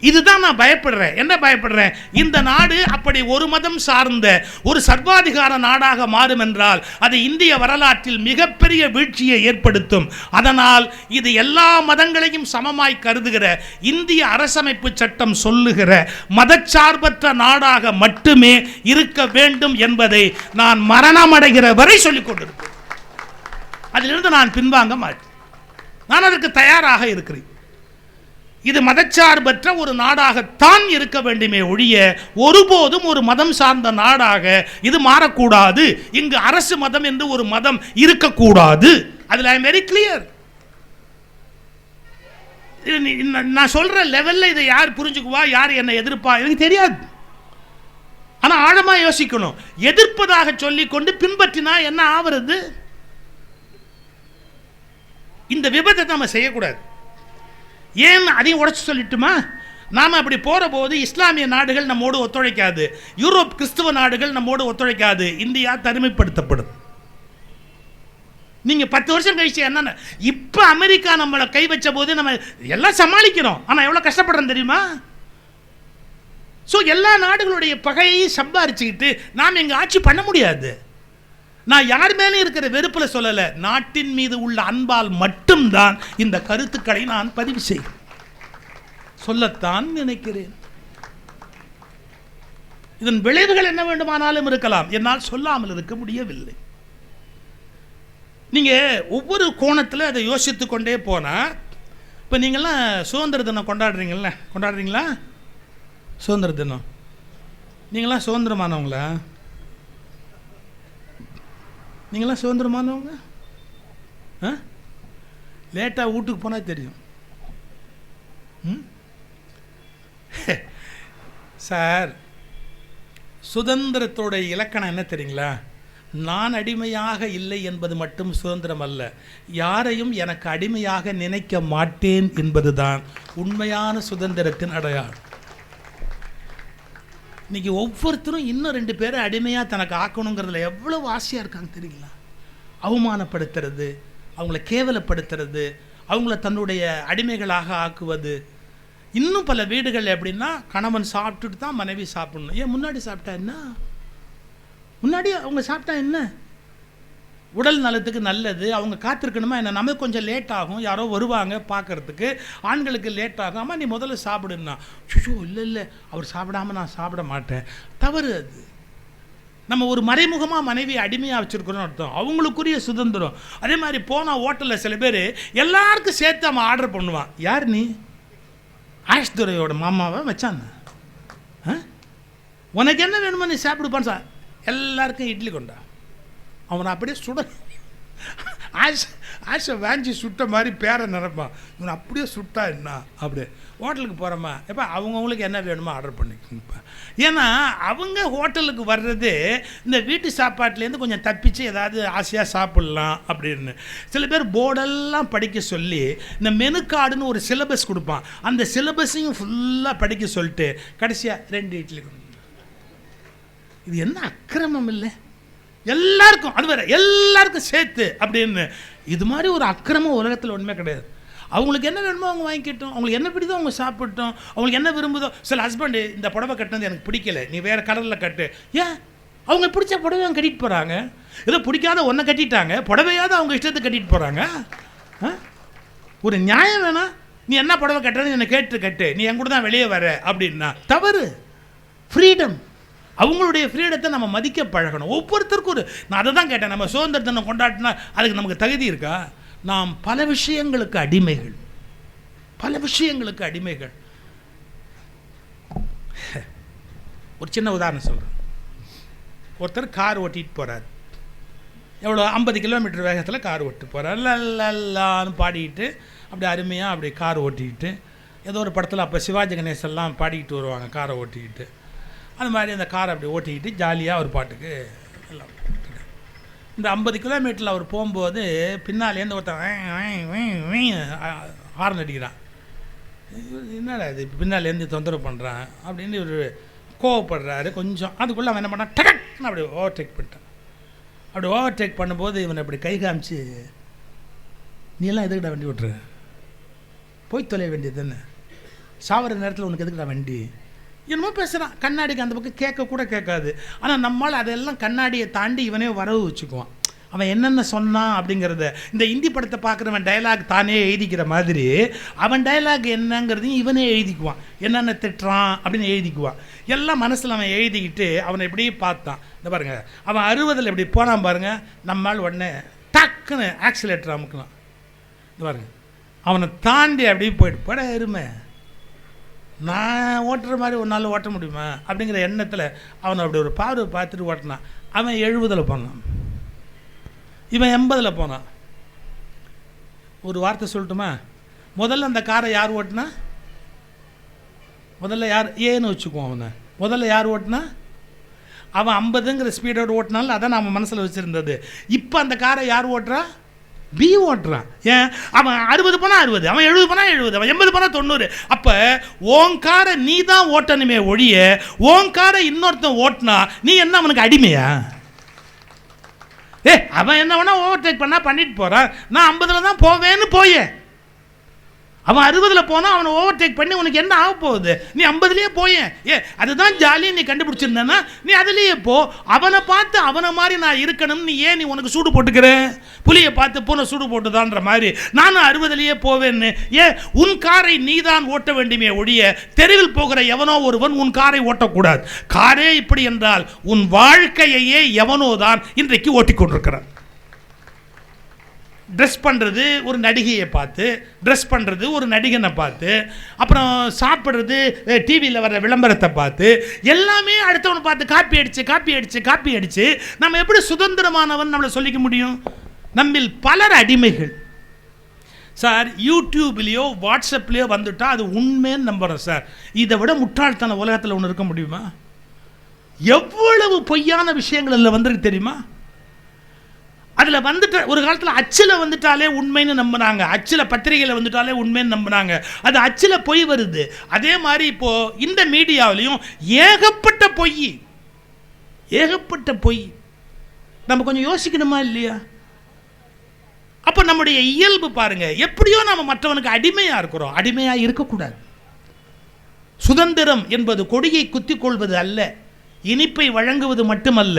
இதுதான் நான் பயப்படுறேன். என்ன பயப்படுறேன்? இந்த நாடு அப்படி ஒரு மதம் சார்ந்த ஒரு சர்வாதிகார நாடாக மாறும் என்றால் அது இந்திய வரலாற்றில் மிகப்பெரிய வீழ்ச்சியை ஏற்படுத்தும். அதனால் இது எல்லா மதங்களையும் சமமாய் கருதுகிற இந்திய அரசமைப்பு சட்டம் சொல்லுகிற மதச்சார்பற்ற நாடாக மட்டுமே இருக்க வேண்டும் என்பதை நான் மரணமடைகிற வரை சொல்லிக் கொண்டிருக்கிறேன். அதிலிருந்து நான் பின்வாங்க மாட்டேன். நான் அதற்கு தயாராக இருக்கிறேன். இது மதச்சார்பற்ற ஒரு நாடாகத்தான் இருக்க வேண்டுமே ஒழிய ஒருபோதும் ஒரு மதம் சார்ந்த நாடாக இது மாறக்கூடாது. இங்கு அரசு மதம் என்று ஒரு மதம் இருக்கக்கூடாது. அதில் ஐ எம் வெரி கிளியர். நான் சொல்ற லெவல்ல இதை யார் புரிஞ்சுக்குவா, யார் என்னை எதிர்ப்பா எனக்கு தெரியாது. ஆனா ஆழமா யோசிக்கணும். எதிர்ப்பதாக சொல்லிக்கொண்டு பின்பற்றினா என்ன ஆவறது? இந்த விபத்தை நம்ம செய்யக்கூடாது. ஏன் அதையும் உடைச்சு சொல்லிட்டுமா? நாம் அப்படி போகிற போது இஸ்லாமிய நாடுகள் நம்மோடு ஒத்துழைக்காது, யூரோப் கிறிஸ்துவ நாடுகள் நம்மோடு ஒத்துழைக்காது, இந்தியா தனிமைப்படுத்தப்படும். நீங்கள் 10 வருஷம் கழிச்சு என்னென்ன இப்போ அமெரிக்கா நம்மளை கை வச்ச போது நம்ம எல்லாம் சமாளிக்கிறோம். ஆனால் எவ்வளோ கஷ்டப்படுறோம் தெரியுமா? ஸோ எல்லா நாடுகளுடைய பகையை சம்பாரிச்சுக்கிட்டு நாம் எங்கள் ஆட்சி பண்ண முடியாது. நான் யார் மேலே இருக்கிற வெறுப்பில் சொல்லலை, நாட்டின் மீது உள்ள அன்பால் மட்டும்தான் இந்த கருத்துக்களை நான் பதிவு செய்கிறேன், சொல்லத்தான் நினைக்கிறேன். இதன் விளைவுகள் என்ன வேண்டுமானாலும் இருக்கலாம், என்னால் சொல்லாமல் இருக்க முடியவில்லை. நீங்கள் ஒவ்வொரு கோணத்தில் அதை யோசித்து கொண்டே போனால், இப்போ நீங்கள்லாம் சுதந்திர தினம் கொண்டாடுறீங்களா? சுதந்திர தினம் நீங்களாம் சுதந்திரமானவங்களா? நீங்களாம் சுதந்திரமானவங்க? லேட்டாக வீட்டுக்கு போனால் தெரியும். சார், சுதந்திரத்தோட இலக்கணம் என்ன தெரியுங்களா? நான் அடிமையாக இல்லை என்பது மட்டும் சுதந்திரம் அல்ல, யாரையும் எனக்கு அடிமையாக நினைக்க மாட்டேன் என்பதுதான் உண்மையான சுதந்திரத்தின் அடையாளம். இன்னைக்கு ஒவ்வொருத்தரும் இன்னும் 2 பேரை அடிமையாக தனக்கு ஆக்கணுங்கிறதுல எவ்வளவு ஆசையாக இருக்காங்க தெரியுங்களா? அவமானப்படுத்துறது, அவங்கள கேவலப்படுத்துறது, அவங்கள தன்னுடைய அடிமைகளாக ஆக்குவது. இன்னும் பல வீடுகள் எப்படின்னா, கணவன் சாப்பிட்டுட்டு தான் மனைவி சாப்பிடணும். ஏன் முன்னாடி சாப்பிட்டா என்ன? முன்னாடி அவங்க சாப்பிட்டா என்ன? உடல் நலத்துக்கு நல்லது. அவங்க காத்திருக்கணுமா என்ன? நமக்கு கொஞ்சம் லேட் ஆகும், யாரோ வருவாங்க பார்க்கறதுக்கு, ஆண்களுக்கு லேட் ஆகும். அம்மா நீ முதல்ல சாப்பிடுன்னா, சுஷோ இல்லை அவர் சாப்பிடாம நான் சாப்பிட மாட்டேன். தவறு அது. நம்ம ஒரு மறைமுகமாக மனைவி அடிமையாக வச்சுருக்கிறோன்னு அர்த்தம். அவங்களுக்குரிய சுதந்திரம். அதே மாதிரி போனால் ஹோட்டலில் சில பேர் எல்லாருக்கும் சேர்த்து அவன் ஆர்டர் பண்ணுவான். யார் நீ? ஆஷ்துரையோட மாமாவை வச்சான். உனக்கு என்ன வேணுமோ நீ சாப்பிடுப்பான்னு சார். எல்லாருக்கும் இட்லி கொண்டா. அவனை அப்படியே சுட ஆசை வாஞ்சி சுட்ட மாதிரி பேரை நினைப்பான். இவனை அப்படியே சுட்டா என்ன அப்படியே. ஹோட்டலுக்கு போகிறோமா எப்போ அவங்கவுங்களுக்கு என்ன வேணுமோ ஆர்டர் பண்ணிக்கோங்கப்பா. ஏன்னா அவங்க ஹோட்டலுக்கு வர்றது இந்த வீட்டு சாப்பாட்டிலேருந்து கொஞ்சம் தப்பிச்சு ஏதாவது ஆசையாக சாப்பிட்லாம் அப்படின்னு. சில பேர் போர்டெல்லாம் படிக்க சொல்லி இந்த மெனு கார்டுன்னு ஒரு சிலபஸ் கொடுப்பான். அந்த சிலபஸையும் ஃபுல்லாக படிக்க சொல்லிட்டு கடைசியாக 2 இட்லி. இது என்ன அக்கிரமம் இல்லை? எல்லாருக்கும் அது வேற, எல்லாருக்கும் சேர்த்து அப்படின்னு. இது மாதிரி ஒரு அக்கிரமம் உலகத்தில் ஒன்றுமே கிடையாது. அவங்களுக்கு என்ன வேணுமோ அவங்க வாங்கிக்கிட்டோம், அவங்களுக்கு என்ன பிடிதோ அவங்க சாப்பிட்டோம், அவங்களுக்கு என்ன விரும்புதோ. சில ஹஸ்பண்டு இந்த புடவை கட்டினது எனக்கு பிடிக்கல, நீ வேறு கலரில் கட்டு. ஏன் அவங்க பிடிச்ச புடவை அவங்க கட்டிட்டு போகிறாங்க. ஏதோ பிடிக்காத ஒன்றை கட்டிட்டாங்க, புடவையாவது அவங்க இஷ்டத்துக்கு கட்டிட்டு போகிறாங்க. ஒரு நியாயம் வேணாம். நீ என்ன புடவை கட்டுறது என்னை கேட்டு கட்டு, நீ என் கூட தான் வெளியே வர அப்படின்னா தவறு. ஃப்ரீடம், அவங்களுடைய ஃப்ரீடத்தை நம்ம மதிக்க பழகணும். ஒவ்வொருத்தருக்கும் ஒரு, நான் அதை தான் கேட்டேன், நம்ம சுதந்திர தினம் கொண்டாடினா அதுக்கு நமக்கு தகுதி இருக்கா? நாம் பல விஷயங்களுக்கு அடிமைகள், பல விஷயங்களுக்கு அடிமைகள். ஒரு சின்ன உதாரணம் சொல்கிறேன். ஒருத்தர் கார் ஓட்டிகிட்டு போகிறார். எவ்வளோ 50 கிலோமீட்டர் வேகத்தில் கார் ஓட்டு போகிறார். லல்லான்னு பாடிக்கிட்டு அப்படி அருமையாக அப்படி கார் ஓட்டிக்கிட்டு. ஏதோ ஒரு படத்தில் அப்போ சிவாஜி கணேசெல்லாம் பாடிக்கிட்டு வருவாங்க காரை ஓட்டிக்கிட்டு. அந்த மாதிரி அந்த காரை அப்படி ஓட்டிக்கிட்டு ஜாலியாக ஒரு பாட்டுக்கு எல்லாம். இந்த 50 கிலோமீட்டரில் அவர் போகும்போது பின்னாலேருந்து ஒருத்தன் ஹார்ன் அடிக்கிறான். என்னடா இது பின்னாலேருந்து தொந்தரவு பண்ணுறான் அப்படின்னு இவர் கோவப்படுறாரு கொஞ்சம். அதுக்குள்ளே அவன் என்ன பண்ணான், டக்குன்னு அப்படி ஓவர்டேக் பண்ணிட்டான். அப்படி ஓவர்டேக் பண்ணும்போது இவனை அப்படி கை காமிச்சு, நீ எல்லாம் எதுக்கிட்ட வண்டி ஓட்டுற, போய் தொலைய வேண்டியது தானே, சாவர நேரத்தில் உனக்கு எதுக்கிட்ட வண்டி என்னமோ பேசுகிறான். கண்ணாடிக்கு அந்த பக்கம் கேட்க கூட கேட்காது. ஆனால் நம்மளால் அதெல்லாம் கண்ணாடியை தாண்டி இவனே வரவு வச்சுக்குவான். அவன் என்னென்ன சொன்னான் அப்படிங்கிறத. இந்த இந்தி படத்தை பார்க்குறவன் டைலாக் தானே எழுதிக்கிற மாதிரி அவன் டைலாக் என்னங்கிறதையும் இவனே எழுதிக்குவான். என்னென்ன திட்டுறான் அப்படின்னு எழுதிக்குவான். எல்லாம் மனசில் அவன் எழுதிக்கிட்டு அவனை இப்படியே பார்த்தான். இந்த பாருங்கள், அவன் 60 இப்படி போனான் பாருங்கள், நம்மால் உடனே டக்குன்னு ஆக்சிலேட்டர் அமுக்கலாம். இந்த பாருங்கள், அவனை தாண்டி அப்படியே போயிட்டு போட எருமை, நான் ஓட்டுற மாதிரி ஒரு நாள் ஓட்ட முடியுமா அப்படிங்கிற எண்ணத்தில் அவனை அப்படி ஒரு பார்வை பார்த்துட்டு ஓட்டினான். அவன் 70 போனான், இவன் 80 போனான். ஒரு வார்த்தை சொல்லட்டுமா? முதல்ல அந்த காரை யார் ஓட்டினா? முதல்ல யார் ஏன்னு வச்சுக்குவோம். அவனை முதல்ல யார் ஓட்டினா? அவன் 50ங்கிற ஸ்பீடோடு ஓட்டினாலும் அதான் நம்ம மனசில் வச்சுருந்தது. இப்போ அந்த காரை யார் ஓட்டுறா? பி ஓட்டுறான். ஏன்? அவன் 60 போனால் 60, அவன் 70 போனால் 70, அவன் 80 போனால் 90. அப்போ ஓங்காரை நீ தான் ஓட்டணுமே ஒழிய ஓங்காரை இன்னொருத்தன் ஓட்டினா நீ என்ன அவனுக்கு அடிமையா? அவன் என்ன வேணா ஓவர்டேக் பண்ணால் பண்ணிட்டு போகிறான். நான் 50 தான் போவேன்னு போயே. அவன் 60 போனால் அவனை ஓவர்டேக் பண்ணி உனக்கு என்ன ஆக போகுது? நீ 50லேயே போயேன். அதுதான் ஜாலியாக நீ கண்டுபிடிச்சிருந்தேன்னா நீ அதுலேயே போ. அவனை பார்த்து அவனை மாதிரி நான் இருக்கணும், நீ ஏன் நீ உனக்கு சூடு போட்டுக்கிற? புலியை பார்த்து பூனை சூடு போட்டுதான்ற மாதிரி நானும் 60லேயே போவேன்னு. உன் காரை நீ தான் ஓட்ட வேண்டுமே ஒழிய தெருவில் போகிற எவனோ ஒருவன் உன் காரை ஓட்டக்கூடாது. காரே இப்படி என்றால் உன் வாழ்க்கையையே எவனோ தான் இன்றைக்கு ஓட்டிக்கொண்டிருக்கிறான். ட்ரெஸ் பண்ணுறது ஒரு நடிகையை பார்த்து, ட்ரெஸ் பண்ணுறது ஒரு நடிகனை பார்த்து, அப்புறம் சாப்பிட்றது டிவியில் வர விளம்பரத்தை பார்த்து, எல்லாமே அடுத்தவனை பார்த்து காப்பி அடித்து நம்ம எப்படி சுதந்திரமானவன் நம்மளை சொல்லிக்க முடியும்? நம்மில் பலர் அடிமைகள் சார். யூடியூப்லேயோ வாட்ஸ்அப்லேயோ வந்துட்டால் அது உண்மைன்னு நம்புகிறோம் சார். இதை விட முட்டாள்தன உலகத்தில் ஒன்று இருக்க முடியுமா? எவ்வளவு பொய்யான விஷயங்கள் அதில் வந்துருக்கு தெரியுமா? அதில் வந்துட்டு ஒரு காலத்தில் அச்சில் வந்துட்டாலே உண்மைன்னு நம்பினாங்க, அச்சில் பத்திரிகையில் வந்துட்டாலே உண்மைன்னு நம்பினாங்க. அது அச்சில் பொய் வருது. அதே மாதிரி இப்போது இந்த மீடியாவிலையும் ஏகப்பட்ட பொய். நம்ம கொஞ்சம் யோசிக்கணுமா இல்லையா? அப்போ நம்முடைய இயல்பு பாருங்க, எப்படியோ நம்ம மற்றவனுக்கு அடிமையாக இருக்கிறோம். அடிமையாக இருக்கக்கூடாது. சுதந்திரம் என்பது கொடியை குத்திக் கொள்வது அல்ல, இனிப்பை வழங்குவது மட்டுமல்ல,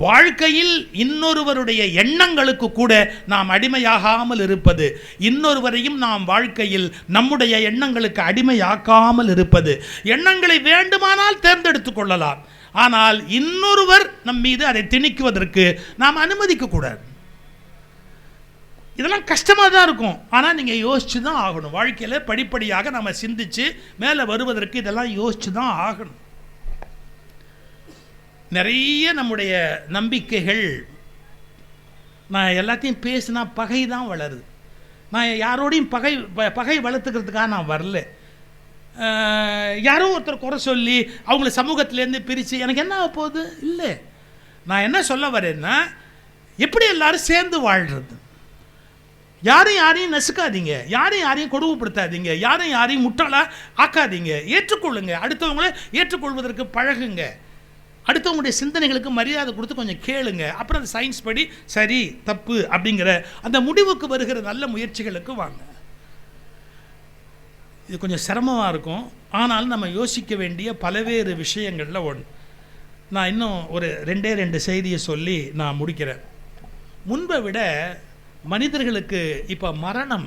வாழ்க்கையில் இன்னொருவருடைய எண்ணங்களுக்கு கூட நாம் அடிமையாகாமல் இருப்பது, இன்னொருவரையும் நாம் வாழ்க்கையில் நம்முடைய எண்ணங்களுக்கு அடிமையாக்காமல் இருப்பது. எண்ணங்களை வேண்டுமானால் தேர்ந்தெடுத்துக் கொள்ளலாம், ஆனால் இன்னொருவர் நம் மீது அதை திணிக்குவதற்கு நாம் அனுமதிக்க கூடாது. இதெல்லாம் கஷ்டமாக தான் இருக்கும், ஆனால் நீங்கள் யோசிச்சு தான் ஆகணும். வாழ்க்கையில் படிப்படியாக நம்ம சிந்திச்சு மேலே வருவதற்கு இதெல்லாம் யோசிச்சு தான் ஆகணும். நிறைய நம்முடைய நம்பிக்கைகள், நான் எல்லாத்தையும் பேசினா பகை தான் வளருது. நான் யாரோடையும் பகை வளர்த்துக்கிறதுக்காக நான் வரல. யாரோ ஒருத்தர் குறை சொல்லி அவங்கள சமூகத்திலேருந்து பிரித்து எனக்கு என்ன ஆக போகுது இல்லை. நான் என்ன சொல்ல வரேன்னா, எப்படி எல்லாரும் சேர்ந்து வாழ்கிறது. யாரையும் நசுக்காதீங்க, யாரையும் கொடுமைப்படுத்தாதீங்க, யாரையும் முட்டாளாக ஆக்காதீங்க. ஏற்றுக்கொள்ளுங்க, அடுத்தவங்கள ஏற்றுக்கொள்வதற்கு பழகுங்க, அடுத்தவங்களுடைய சிந்தனைகளுக்கு மரியாதை கொடுத்து கொஞ்சம் கேளுங்க. அப்புறம் அந்த சயின்ஸ் படி சரி தப்பு அப்படிங்கிற அந்த முடிவுக்கு வருகிற நல்ல முயற்சிகளுக்கு வாங்க. இது கொஞ்சம் சிரமமாக இருக்கும், ஆனாலும் நம்ம யோசிக்க வேண்டிய பல்வேறு விஷயங்களில் ஒன்று. நான் இன்னும் ஒரு ரெண்டு செய்தியை சொல்லி நான் முடிக்கிறேன். முன்பை விட மனிதர்களுக்கு இப்போ மரணம்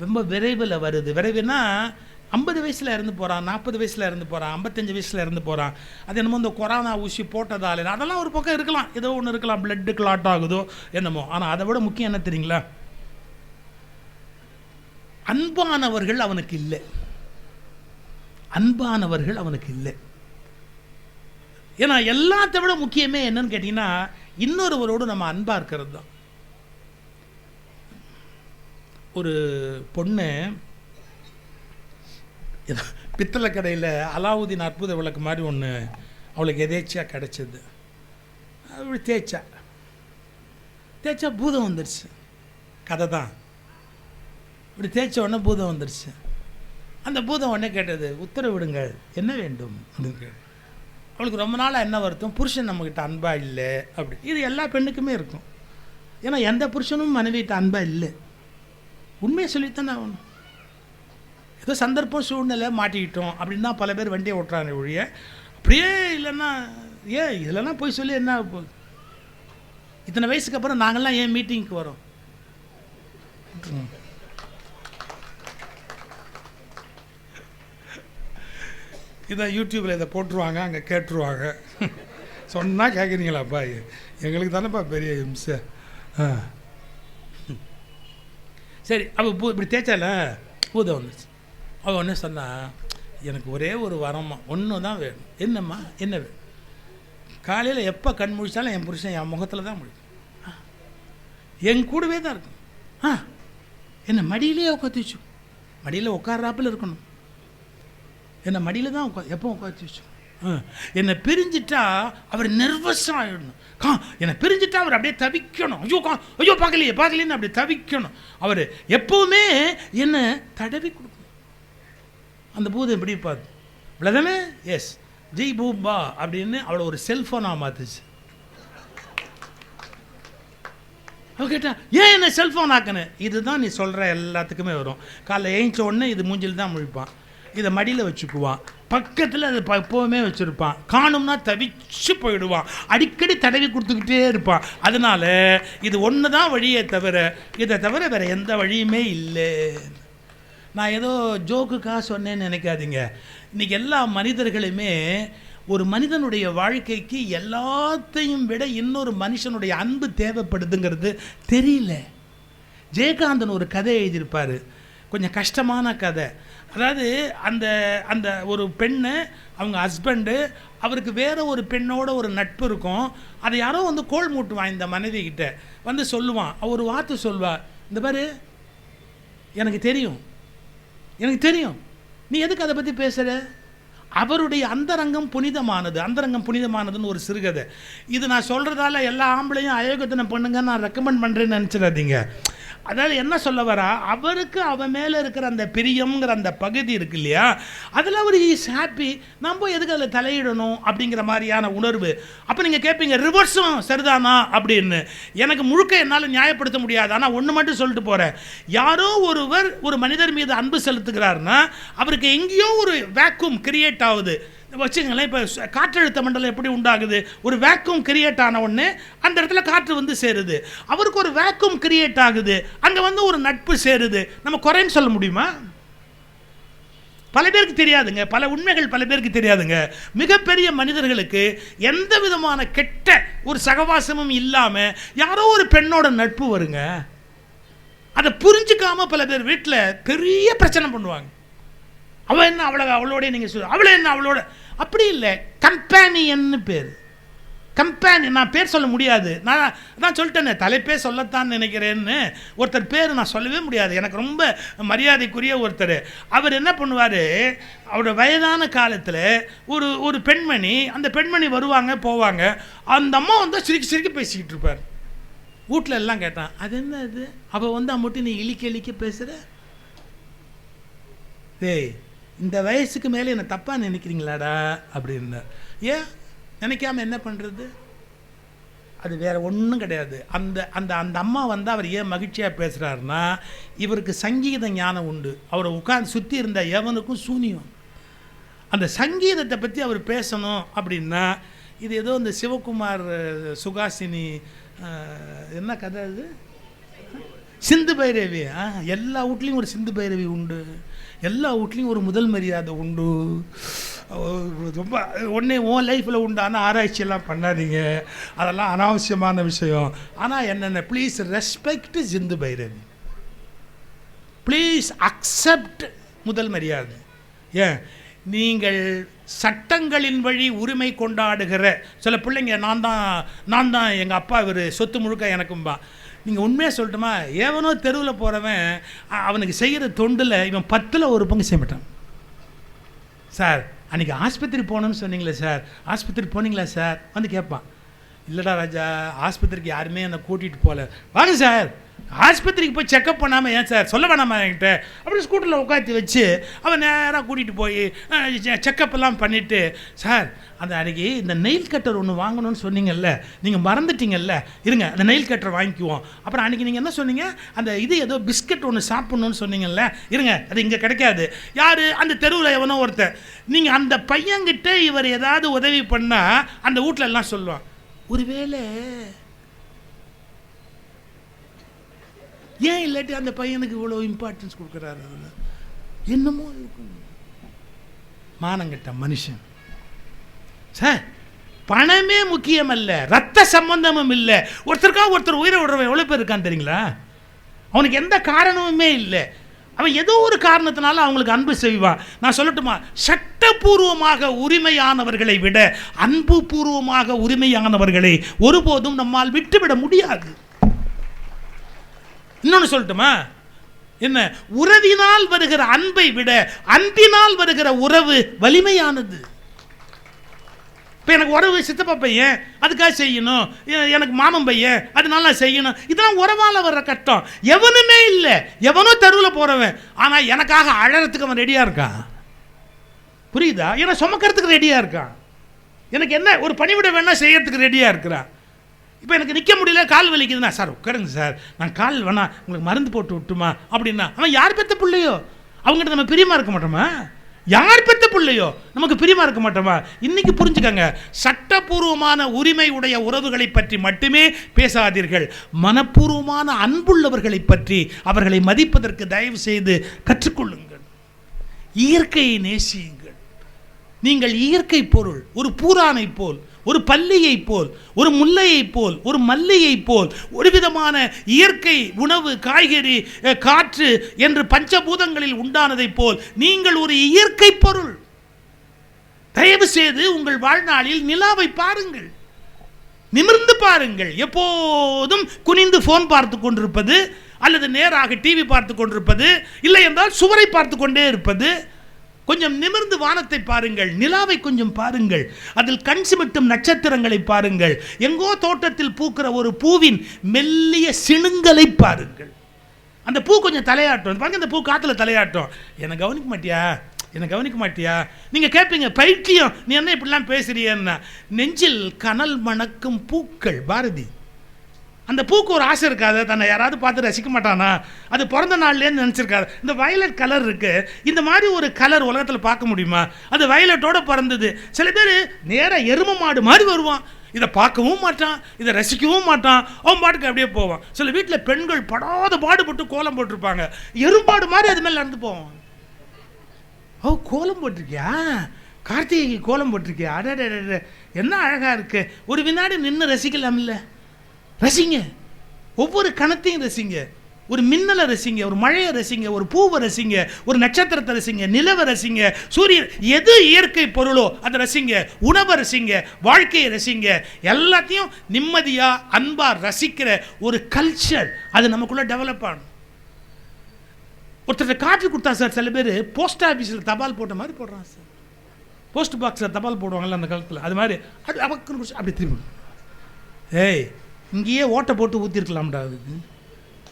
ரொம்ப விரைவில் வருது. விரைவுனா 50 வயசில் இறந்து போகிறான், 40 வயசில் இறந்து போகிறான், 55 வயசில் இறந்து போகிறான். அது என்னமோ இந்த கொரோனா ஊசி போட்டதால் அதெல்லாம் ஒரு பக்கம் இருக்கலாம், ஏதோ ஒன்று இருக்கலாம், பிளட்டு கிளாட் ஆகுதோ என்னமோ. ஆனால் அதை விட முக்கியம் என்ன தெரியுங்களா, அன்பானவர்கள் அவனுக்கு இல்லை. அன்பானவர்கள் அவனுக்கு இல்லை. ஏன்னா எல்லாத்த விட முக்கியமே என்னன்னு கேட்டிங்கன்னா, இன்னொருவரோடு நம்ம அன்பாக இருக்கிறது தான். ஒரு பொண்ணு பித்தளை கடையில் அலாவுதீன் அற்புத விளக்கு மாதிரி ஒன்று அவளுக்கு எதேச்சியாக கிடச்சிது. அப்படி தேய்ச்சா பூதம் வந்துடுச்சு. கதை தான். இப்படி தேய்ச்ச உடனே பூதம் வந்துடுச்சு. அந்த பூதம் உடனே கேட்டது, உத்தரவிடுங்கள், என்ன வேண்டும் அப்படின்னு கேட்டு. அவளுக்கு ரொம்ப நாளாக என்ன வருத்தம், புருஷன் நம்மக்கிட்ட அன்பாக இல்லை அப்படி. இது எல்லா பெண்ணுக்குமே இருக்கும். ஏன்னா எந்த புருஷனும் மனைவிட்ட அன்பாக இல்லை. உண்மையை சொல்லித்தானே ஆகணும். ஏதோ சந்தர்ப்பம் சூழ்நிலை மாட்டிக்கிட்டோம் அப்படின்னு தான் பல பேர் வண்டியை ஓட்டுறாங்க ஒழிய, அப்படியே இல்லைன்னா இதெல்லாம் போய் சொல்லி என்ன போகுது. இத்தனை வயசுக்கு அப்புறம் நாங்கள்லாம் ஏன் மீட்டிங்க்கு வரோம். இதை யூடியூப்பில் இதை போட்டுருவாங்க, அங்கே கேட்டுருவாங்க. சொன்னால் கேட்குறீங்களாப்பா, எங்களுக்கு தானேப்பா பெரிய இம்சை. சரி, அவள் இப்படி தேய்ச்சால பூதம் வந்துச்சு. அவள் ஒன்று சொன்னா, எனக்கு ஒரே ஒரு வரம்மா, ஒன்று தான் வேணும். என்னம்மா, என்ன வேணும்? காலையில் எப்போ கண் முழிச்சாலும் என் புருஷன் என் முகத்தில் தான் முழிக்கும், என் கூடவே தான் இருக்கும். என்னை மடியிலே உட்காந்து வச்சு, மடியில் உட்கார்றாப்பில் இருக்கணும். என்னை மடியில் தான் எப்போ உட்காந்து வச்சு. என்னை பிரிஞ்சிட்டா அவர் நர்வஸாக ஆகிடணும். என்னை பிரிஞ்சிட்டா அவர் அப்படியே தவிக்கணும். ஐயோ பார்க்கலைன்னு அப்படியே தவிக்கணும். அவர் எப்போவுமே என்னை தடவி கொடுக்கணும். அந்த பூதம் எப்படி பார்த்து இவ்வளோதானே, எஸ் ஜெய் பூபா அப்படின்னு அவளை ஒரு செல்ஃபோனாக மாற்றுச்சு. அவள் கேட்டா, ஏன் என்ன செல்ஃபோன் ஆக்கணும்? இதுதான் நீ சொல்கிற எல்லாத்துக்குமே வரும். காலைல ஏஞ்ச உடனே இது மூஞ்சில் தான் முழிப்பான், இதை மடியில் வச்சுக்குவான், பக்கத்தில் அது எப்போவுமே வச்சுருப்பான், காணும்னா தவிச்சு போயிடுவான், அடிக்கடி தடவி கொடுத்துக்கிட்டே இருப்பான். அதனால் இது ஒன்று தான் வழியே தவிர, இதை தவிர வேறு எந்த வழியுமே இல்லை. நான் ஏதோ ஜோக்குக்காக சொன்னேன்னு நினைக்காதீங்க. இன்றைக்கி எல்லா மனிதர்களுமே ஒரு மனிதனுடைய வாழ்க்கைக்கு எல்லாத்தையும் விட இன்னொரு மனுஷனுடைய அன்பு தேவைப்படுதுங்கிறது தெரியல. ஜெயகாந்தன் ஒரு கதை எழுதியிருப்பார், கொஞ்சம் கஷ்டமான கதை. அதாவது அந்த அந்த ஒரு பெண்ணு, அவங்க ஹஸ்பண்டு, அவருக்கு வேறு ஒரு பெண்ணோட ஒரு நட்பு இருக்கும். அதை யாரோ வந்து கோல் மூட்டுவான் இந்த மனைவி கிட்ட வந்து சொல்லுவான். ஒரு வார்த்தை சொல்வா, இந்த பாரு எனக்கு தெரியும் நீ எதுக்கு அதை பற்றி பேசுகிற? அவருடைய அந்தரங்கம் புனிதமானதுன்னு ஒரு சிறுகதை. இது நான் சொல்கிறதால எல்லா ஆம்பளையும் அயோக்கியத்தனை பண்ணுங்க நான் ரெக்கமெண்ட் பண்ணுறேன்னு நினச்சிடாதீங்க. அதாவது என்ன சொல்ல வரா, அவருக்கு அவன் மேலே இருக்கிற அந்த பிரியம்ங்கிற அந்த பகுதி இருக்கு இல்லையா, அதில் அவர் இஸ் ஹாப்பி. நம்ம எதுக்கு அதில் தலையிடணும் அப்படிங்கிற மாதிரியான உணர்வு. அப்போ நீங்கள் கேட்பீங்க, ரிவர்ஸும் சரிதானா அப்படின்னு. எனக்கு முழுக்க என்னால் நியாயப்படுத்த முடியாது, ஆனால் ஒன்று மட்டும் சொல்லிட்டு போகிறேன். யாரோ ஒருவர் ஒரு மனிதர் மீது அன்பு செலுத்துகிறாருன்னா அவருக்கு எங்கேயோ ஒரு வேக்யூம் கிரியேட் ஆகுது வச்சுங்களேன். இப்போ காற்றழுத்த மண்டலம் எப்படி உண்டாகுது, ஒரு வேக்யூம் கிரியேட் ஆன உடனே அந்த இடத்துல காற்று வந்து சேருது. அவருக்கு ஒரு வேக்யூம் கிரியேட் ஆகுது, அங்கே வந்து ஒரு நட்பு சேருது. நம்ம குறைன்னு சொல்ல முடியுமா? பல பேருக்கு தெரியாதுங்க, பல உண்மைகள் பல பேருக்கு தெரியாதுங்க. மிகப்பெரிய மனிதர்களுக்கு எந்த விதமான கெட்ட ஒரு சகவாசமும் இல்லாமல் யாரோ ஒரு பெண்ணோட நட்பு வருங்க. அதை புரிஞ்சுக்காம பல பேர் வீட்டில் பெரிய பிரச்சனை பண்ணுவாங்க. அவளோட நீங்கள் அவளை என்ன அவளோட, அப்படி இல்லை, கம்பேனியன்னு பேர். கம்பேனியன், நான் பேர் சொல்ல முடியாது, நான் சொல்லிட்டேனே தலைப்பே சொல்லத்தான் நினைக்கிறேன்னு. ஒருத்தர் பேர் நான் சொல்லவே முடியாது, எனக்கு ரொம்ப மரியாதைக்குரிய ஒருத்தர். அவர் என்ன பண்ணுவார், அவரோட வயதான காலத்தில் ஒரு பெண்மணி, அந்த பெண்மணி வருவாங்க போவாங்க, அந்த அம்மா வந்து சிரிக்கி பேசிக்கிட்டு இருப்பார். வீட்டில் எல்லாம் கேட்டான், அது என்ன இது, அவள் வந்து அம்மட்டு நீ இழிக்க பேசுகிற, டேய் இந்த வயசுக்கு மேலே என்ன தப்பாக நினைக்கிறீங்களாடா அப்படின்னா. ஏன் நினைக்காம என்ன பண்ணுறது, அது வேறு ஒன்றும் கிடையாது. அந்த அந்த அந்த அம்மா வந்து அவர் ஏன் மகிழ்ச்சியாக பேசுகிறாருன்னா, இவருக்கு சங்கீத ஞானம் உண்டு. அவரை உட்காந்து சுற்றி இருந்த எவனுக்கும் சூனியம். அந்த சங்கீதத்தை பற்றி அவர் பேசணும் அப்படின்னா, இது ஏதோ இந்த சிவகுமார் சுகாசினி என்ன கதை அது, சிந்து பைரவி. எல்லா வீட்லேயும் ஒரு சிந்து பைரவி உண்டு, எல்லா வீட்லேயும் ஒரு முதல் மரியாதை உண்டு. ரொம்ப ஒன்றே உன் லைஃப்பில் உண்டான ஆராய்ச்சியெல்லாம் பண்ணாதீங்க, அதெல்லாம் அனாவசியமான விஷயம். ஆனால் என்னென்ன, please respect Sindhu Bhairavi, please accept முதல் மரியாதை. ஏன் நீங்கள் சட்டங்களின் வழி உரிமை கொண்டாடுகிற சில பிள்ளைங்க, நான் தான் எங்கள் அப்பா, இவர் சொத்து முழுக்க எனக்கும்பா. நீங்கள் உண்மையாக சொல்லட்டுமா, ஏவனோ தெருவில் போகிறவன் அவனுக்கு செய்கிற தொண்டில் இவன் 10ல் 1 பங்கு செய்ய மாட்டான். சார் அன்றைக்கி ஆஸ்பத்திரி போகணுன்னு சொன்னீங்களே சார், ஆஸ்பத்திரி போனீங்களா சார் வந்து கேட்பான். இல்லைடா ராஜா, ஆஸ்பத்திரிக்கு யாருமே என்னை கூட்டிகிட்டு போகல. வாங்க சார், ஆஸ்பத்திரிக்கு போய் செக்கப் பண்ணாமல் ஏன் சார் சொல்ல வேணாமா என்கிட்ட, அப்படி ஸ்கூட்டரில் உட்காந்து வச்சு அவன் நேராக கூட்டிகிட்டு போய் செக்கப்லாம் பண்ணிவிட்டு, சார் அந்த அன்றைக்கி இந்த நெயில் கட்டர் ஒன்று வாங்கணும்னு சொன்னீங்கல்ல, நீங்கள் மறந்துட்டீங்கல்ல, இருங்க அந்த நெயில் கட்டர் வாங்கிக்குவோம். அப்புறம் அன்றைக்கி நீங்கள் என்ன சொன்னீங்க, அந்த இது ஏதோ பிஸ்கட் ஒன்று சாப்பிட்ணுன்னு சொன்னீங்கல்ல, இருங்க அது இங்கே கிடைக்காது. யார், அந்த தெருவில் எவனோ ஒருத்தர். நீங்கள் அந்த பையன்கிட்ட இவர் ஏதாவது உதவி பண்ணால் அந்த வீட்டில் எல்லாம் சொல்லுவான், ஒருவேளை ஏன் இல்லாட்டி அந்த பையனுக்கு இவ்வளோ இம்பார்ட்டன்ஸ் கொடுக்குறாரு, என்னமோ இருக்கும். மானங்கிட்ட மனுஷன். சார் பணமே முக்கியம் அல்ல, ரத்த சம்பந்தமும் இல்லை. ஒருத்தருக்காக ஒருத்தர் உயிரை விடுறவன் எவ்வளோ பேர் இருக்கான்னு தெரியுங்களா? அவனுக்கு எந்த காரணமுமே இல்லை, அவன் ஏதோ ஒரு காரணத்தினால அவங்களுக்கு அன்பு செய்வான். நான் சொல்லட்டுமா, சட்டபூர்வமாக உரிமையானவர்களை விட அன்பு பூர்வமாக உரிமையானவர்களை ஒருபோதும் நம்மால் விட்டுவிட முடியாது. இன்னொன்று சொல்லட்டுமா, என்ன, உறவினால் வருகிற அன்பை விட அன்பினால் வருகிற உறவு வலிமையானது. இப்போ எனக்கு உறவு சித்தப்பா பையன், அதுக்காக செய்யணும், எனக்கு மாமன் பையன் அதனால செய்யணும், இதெல்லாம் உறவால் வர்ற கட்டம். எவனுமே இல்லை, எவனோ தெருவில் போகிறவன், ஆனால் எனக்காக அழறதுக்கு அவன் ரெடியாக இருக்கான். புரியுதா? ஏன்னா சுமக்கிறதுக்கு ரெடியாக இருக்கான். எனக்கு என்ன ஒரு பணிவிட வேணா செய்யறதுக்கு ரெடியாக இருக்கிறான். இப்போ எனக்கு நிற்க முடியல, கால் வலிக்குதுன்னா, சார் உட்காருங்க சார், நான் கால் வேணா உங்களுக்கு மருந்து போட்டு விட்டுமா அப்படின்னா, அவன் யார் பெற்ற பிள்ளையோ அவங்ககிட்ட நம்ம பிரியமாக இருக்க மாட்டோமா? யார் பெற்ற பிள்ளையோ நமக்கு பிரியமாக இருக்க மாட்டோமா? இன்னைக்கு புரிஞ்சுக்கங்க, சட்டபூர்வமான உரிமை உடைய உறவுகளை பற்றி மட்டுமே பேசாதீர்கள். மனப்பூர்வமான அன்புள்ளவர்களை பற்றி, அவர்களை மதிப்பதற்கு தயவு செய்து கற்றுக்கொள்ளுங்கள். இயற்கையை நேசியுங்கள். நீங்கள் இயற்கை பொருள், ஒரு பூரானை போல், ஒரு பல்லியை போல், ஒரு முல்லையை போல், ஒரு மல்லியை போல், ஒரு விதமான இயற்கை உணவு, காய்கறி, காற்று என்று பஞ்சபூதங்களில் உண்டானதை போல் நீங்கள் ஒரு இயற்கை பொருள். தயவு செய்து உங்கள் வாழ்நாளில் நிலாவை பாருங்கள், நிமிர்ந்து பாருங்கள். எப்போதும் குனிந்து போன் பார்த்து கொண்டிருப்பது, அல்லது நேராக டிவி பார்த்து கொண்டிருப்பது, இல்லை என்றால் சுவரை பார்த்து கொண்டே இருப்பது. கொஞ்சம் நிமிர்ந்து வானத்தை பாருங்கள், நிலாவை கொஞ்சம் பாருங்கள், அதில் கண் சிமிட்டும் நட்சத்திரங்களை பாருங்கள், எங்கோ தோட்டத்தில் பூக்கிற ஒரு பூவின் மெல்லிய சிணுங்களை பாருங்கள். அந்த பூ கொஞ்சம் தலையாட்டும் பாருங்க, அந்த பூ காற்றுல தலையாட்டும். என்னை கவனிக்க மாட்டியா, என்னை கவனிக்க மாட்டியா? நீங்கள் கேட்பீங்க, பைத்தியம் நீ என்ன இப்படிலாம் பேசுறியன்னா. நெஞ்சில் கனல் மணக்கும் பூக்கள், பாரதி. அந்த பூக்கு ஒரு ஆசை இருக்காது, தன்னை யாராவது பார்த்து ரசிக்க மாட்டானா, அது பிறந்த நாள்லேருந்து நினச்சிருக்காது. இந்த வயலட் கலர் இருக்குது, இந்த மாதிரி ஒரு கலர் உலகத்தில் பார்க்க முடியுமா? அது வயலட்டோட பிறந்தது. சில பேர் நேராக எரும மாடு மாதிரி வருவான், இதை பார்க்கவும் மாட்டான், இதை ரசிக்கவும் மாட்டான், அவன் பாட்டுக்கு அப்படியே போவான். சில வீட்டில் பெண்கள் படாத பாடுபட்டு கோலம் போட்டிருப்பாங்க, எறும்பாடு மாதிரி அது மேலே நடந்து போவான். ஓ கோலம் போட்டிருக்கியா, கார்த்திகை கோலம் போட்டிருக்கியா, அட என்ன அழகாக இருக்கு, ஒரு வினாடி நின்று ரசிக்கலாம் இல்லை? ரசிங்க, ஒவ்வொரு கணத்தையும் ரசிங்க, ஒரு மின்னலை ரசிங்க, ஒரு மழையை ரசிங்க, ஒரு பூவை ரசிங்க, ஒரு நட்சத்திரத்தை ரசிங்க, நிலவை ரசிங்க, சூரியன், எது இயற்கை பொருளோ அதை ரசிங்க, உணவை ரசிங்க, வாழ்க்கையை ரசிங்க. எல்லாத்தையும் நிம்மதியாக அன்பாக ரசிக்கிற ஒரு கல்ச்சர் அது நமக்குள்ளே டெவலப் ஆகணும். ஒருத்தர் காஃபி கொடுத்தா சார், சில பேர் போஸ்ட் ஆஃபீஸில் தபால் போட்ட மாதிரி போடுறான் சார். போஸ்ட் பாக்ஸில் தபால் போடுவாங்கள்ல அந்த காலத்தில், அது மாதிரி அது அவக்குன்னு குடிச்சு அப்படி திரும்பி, ஏய் இங்கேயே ஓட்டை போட்டு ஊற்றிருக்கலாம்டா, அதுக்கு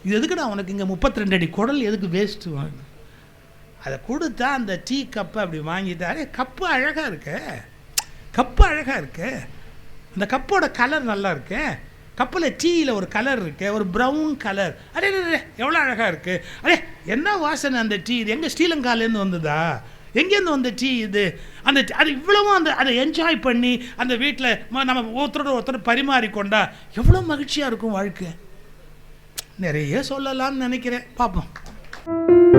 இது எதுக்குடா உனக்கு இங்கே 32 அடி குடல் எதுக்கு வேஸ்ட்டு வாங்க. அதை கொடுத்தா அந்த டீ கப்பை அப்படி வாங்கிட்டாரு. கப்பு அழகாக இருக்கு, கப்பு அழகாக இருக்கு, அந்த கப்போட கலர் நல்லா இருக்கு, கப்பில் டீயில் ஒரு கலர் இருக்கு, ஒரு ப்ரௌன் கலர், அடே எவ்வளோ அழகாக இருக்கு, அடே என்ன வாசனை அந்த டீ, இது எங்கே ஸ்ரீலங்காலேருந்து வந்ததா, எங்கேருந்து வந்த டீ இது, அந்த அது இவ்வளவும் அதை என்ஜாய் பண்ணி அந்த வீட்டில் நம்ம ஒருத்தர் பரிமாறிக்கொண்டா எவ்வளோ மகிழ்ச்சியாக இருக்கும் வாழ்க்கை. நிறைய சொல்லலாம்னு நினைக்கிறேன், பார்ப்போம்.